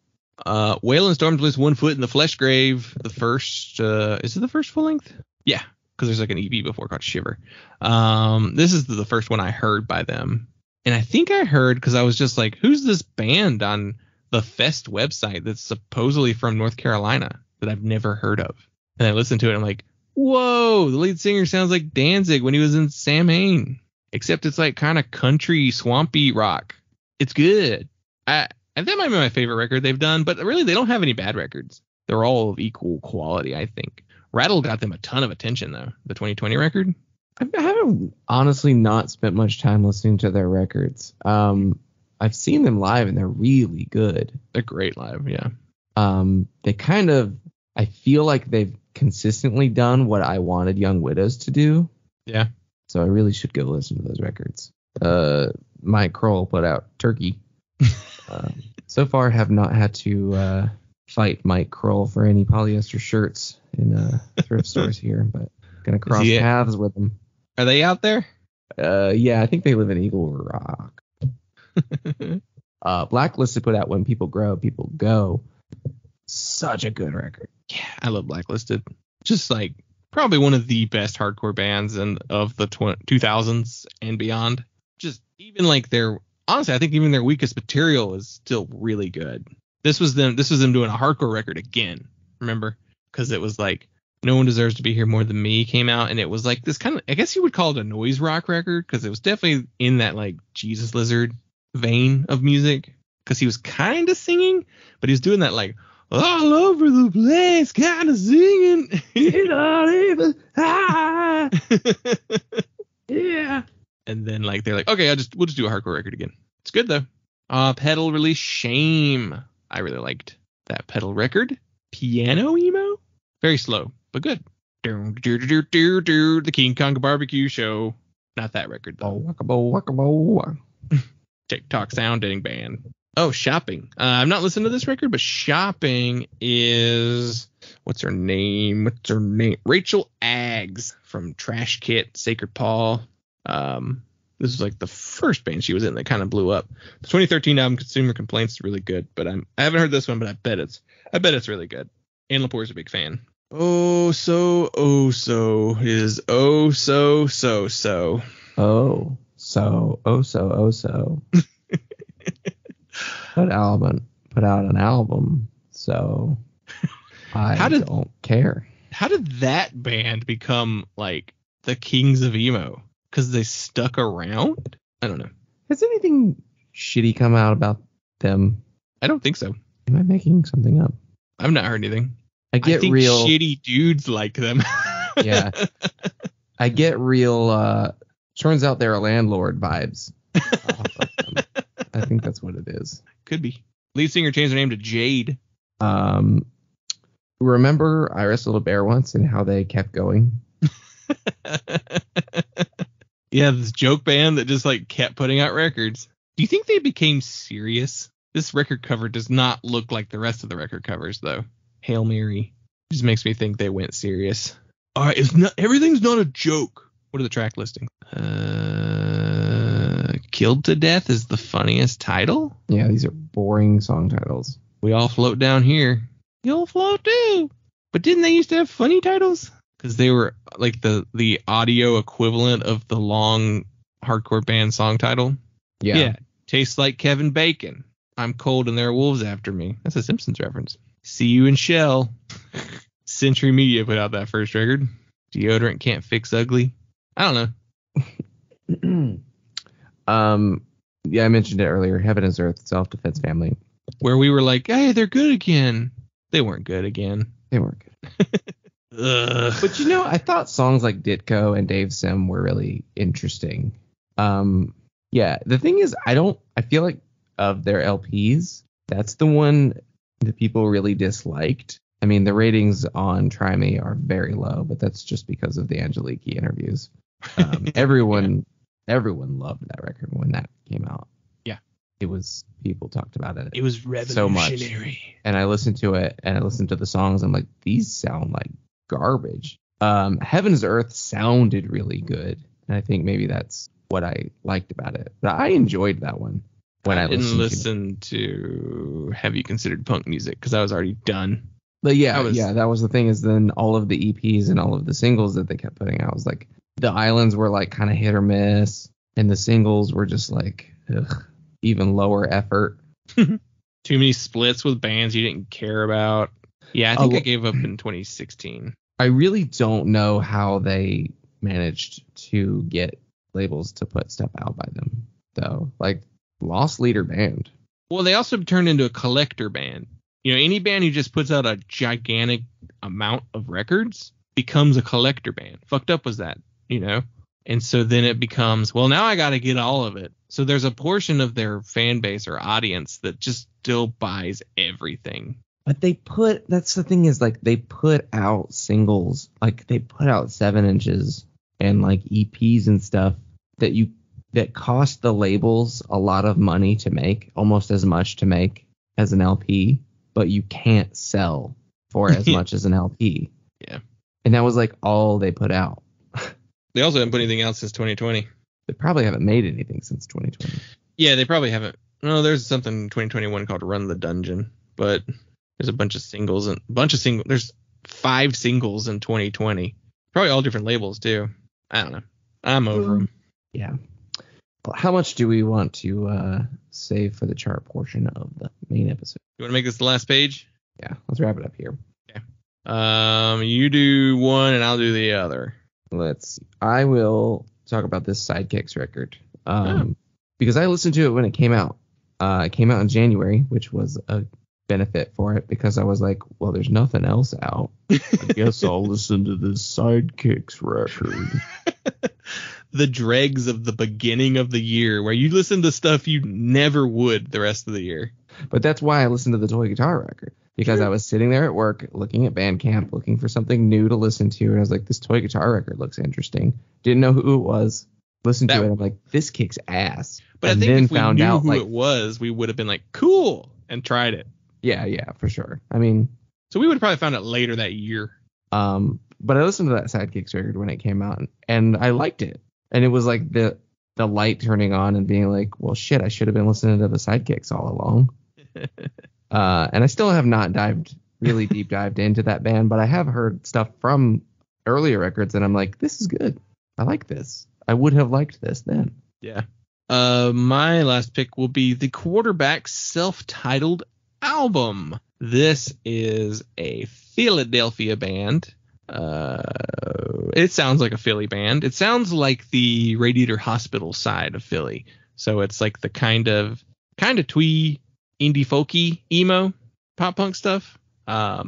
Waylon Storms released One Foot in the Flesh Grave. The first, is it the first full length? Yeah, because there's like an EP before called Shiver. This is the first one I heard by them. And I think I heard because I was just like, who's this band on the Fest website that's supposedly from North Carolina that I've never heard of? And I listened to it and I'm like, whoa, the lead singer sounds like Danzig when he was in Sam Hain. Except it's like kind of country, swampy rock. It's good. And that might be my favorite record they've done, but really they don't have any bad records. They're all of equal quality, I think. Rattle got them a ton of attention, though. The 2020 record. I haven't honestly not spent much time listening to their records. I've seen them live and they're really good. They're great live, yeah. They kind of, I feel like they've consistently done what I wanted Young Widows to do. Yeah. So I really should go listen to those records. Mike Kroll put out Turkey. So far have not had to fight Mike Kroll for any polyester shirts in thrift stores here, but gonna cross paths with them. Are they out there? Yeah, I think they live in Eagle Rock. Blacklisted put out When People Grow, People Go. Such a good record. Yeah, I love Blacklisted. Just like probably one of the best hardcore bands of the 2000s and beyond. Just even like honestly, I think even their weakest material is still really good. This was them doing a hardcore record again. Remember? Because it was like No One Deserves to Be Here More Than Me came out, and it was like this kind of, I guess you would call it a noise rock record, because it was definitely in that like Jesus Lizard vein of music. Because he was kind of singing, but he was doing that like all over the place, kind of singing. Yeah. And then like they're like, okay, we'll just do a hardcore record again. It's good though. Pedal released Shame. I really liked that Pedal record. Piano emo, very slow but good. The King Kong Barbecue Show. Not that record though. TikTok sounding band. Oh, Shopping. I've not listened to this record, but Shopping is what's her name? Rachel Aggs from Trash Kit, Sacred Paw. This is like the first band she was in that kind of blew up. The 2013 album Consumer Complaints is really good, but I haven't heard this one, but I bet it's really good. Ann Lapore's a big fan. Oh so is oh so. Put out an album, so I don't care. How did that band become like the kings of emo? Because they stuck around? I don't know. Has anything shitty come out about them? I don't think so. Am I making something up? I've not heard anything. I think real shitty dudes like them. Yeah. I get real turns out they're a landlord vibes. I think that's what it is. Could be. Lead singer changed their name to Jade. Remember I Wrestled a Bear once and how they kept going? Yeah, this joke band that just like kept putting out records. Do you think they became serious? This record cover does not look like the rest of the record covers, though. Hail Mary. Just makes me think they went serious. All right, everything's not a joke. What are the track listings? Killed to Death is the funniest title? Yeah, these are boring song titles. We All Float Down Here. You'll float too. But didn't they used to have funny titles? Because they were like the audio equivalent of the long hardcore band song title. Yeah. Tastes like Kevin Bacon. I'm cold and there are wolves after me. That's a Simpsons reference. See You in Shell. Century Media put out that first record. Deodorant Can't Fix Ugly. I don't know. Yeah, I mentioned it earlier. Heaven is Earth, Self-Defense Family. Where we were like, hey, they're good again. They weren't good again. They weren't good. But I thought songs like Ditko and Dave Sim were really interesting. Yeah, the thing is, I feel like of their LPs, that's the one that people really disliked. I mean, the ratings on Try Me are very low, but that's just because of the Angeliki interviews. Everyone loved that record when that came out. Yeah. People talked about it. It was revolutionary. So much. And I listened to it and I listened to the songs. I'm like, these sound like garbage. Heaven's Earth sounded really good. And I think maybe that's what I liked about it. But I enjoyed that one when I didn't listen to Have You Considered Punk Music because I was already done. But that was the thing, is then all of the EPs and all of the singles that they kept putting out was like, the islands were like kind of hit or miss, and the singles were just like even lower effort. Too many splits with bands you didn't care about. Yeah, I think I gave up in 2016. I really don't know how they managed to get labels to put stuff out by them, though. Like, lost leader band. Well, they also turned into a collector band. Any band who just puts out a gigantic amount of records becomes a collector band. Fucked up was that, And so then it becomes, well, now I got to get all of it. So there's a portion of their fan base or audience that just still buys everything. But that's the thing, is like they put out singles, like they put out 7-inches and like EPs and stuff that cost the labels a lot of money to make, almost as much to make as an LP, but you can't sell for as much as an LP. Yeah. And that was like all they put out. They also haven't put anything out since 2020. They probably haven't made anything since 2020. Yeah, they probably haven't. No, there's something in 2021 called Run the Dungeon, but there's a bunch of singles There's 5 singles in 2020. Probably all different labels too. I don't know. I'm over them. Yeah. Well, how much do we want to save for the chart portion of the main episode? You want to make this the last page? Yeah, let's wrap it up here. Okay. You do one and I'll do the other. I will talk about this Sidekicks record. Because I listened to it when it came out. It came out in January, which was a benefit for it because I was like, well, there's nothing else out. I guess I'll listen to this Sidekicks record. The dregs of the beginning of the year where you listen to stuff you never would the rest of the year. But that's why I listened to the Toy Guitar record, because I was sitting there at work looking at Bandcamp, looking for something new to listen to. And I was like, this Toy Guitar record looks interesting. Didn't know who it was. Listened to it. I'm like, this kicks ass. But and I think then if we found knew out, who like, it was, we would have been like, cool, and tried it. Yeah, for sure. I mean, so we would have probably found it later that year. But I listened to that Sidekicks record when it came out, and I liked it. And it was like the light turning on and being like, well, shit, I should have been listening to the Sidekicks all along. And I still have not really deep dived into that band, but I have heard stuff from earlier records, and I'm like, this is good. I like this. I would have liked this then. Yeah. My last pick will be the Quarterback self-titled album. This is a Philadelphia band. It sounds like a Philly band. It sounds like the Radiator Hospital side of Philly. So it's like the kind of twee, indie folky, emo, pop punk stuff. I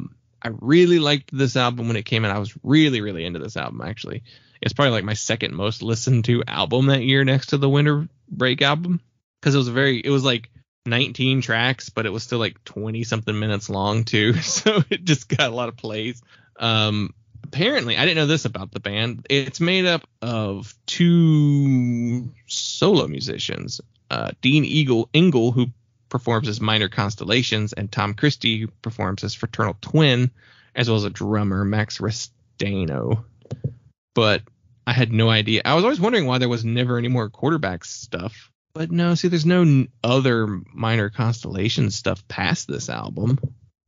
really liked this album when it came out. I was really, really into this album, actually. It's probably like my second most listened to album that year next to the Winter Break album. Because it was like 19 tracks, but it was still like 20 something minutes long too. So it just got a lot of plays. apparently, I didn't know this about the band. It's made up of 2 solo musicians, Dean Engel, who performs as Minor Constellations, and Tom Christie, who performs as Fraternal Twin, as well as a drummer, Max Restano. But I had no idea. I was always wondering why there was never any more Quarterback stuff. But no, see, there's no other Minor Constellations stuff past this album.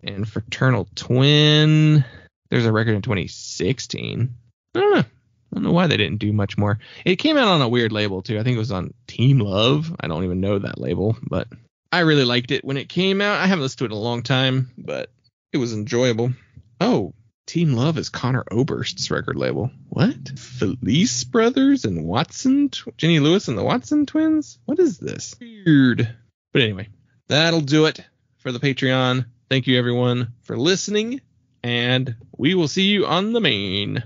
And Fraternal Twin, there's a record in 2016. I don't know why they didn't do much more. It came out on a weird label, too. I think it was on Team Love. I don't even know that label, but I really liked it when it came out. I haven't listened to it in a long time, but it was enjoyable. Oh, Team Love is Connor Oberst's record label. What? Felice Brothers and Watson? Jenny Lewis and the Watson twins? What is this? Weird. But anyway, that'll do it for the Patreon. Thank you, everyone, for listening, and we will see you on the main.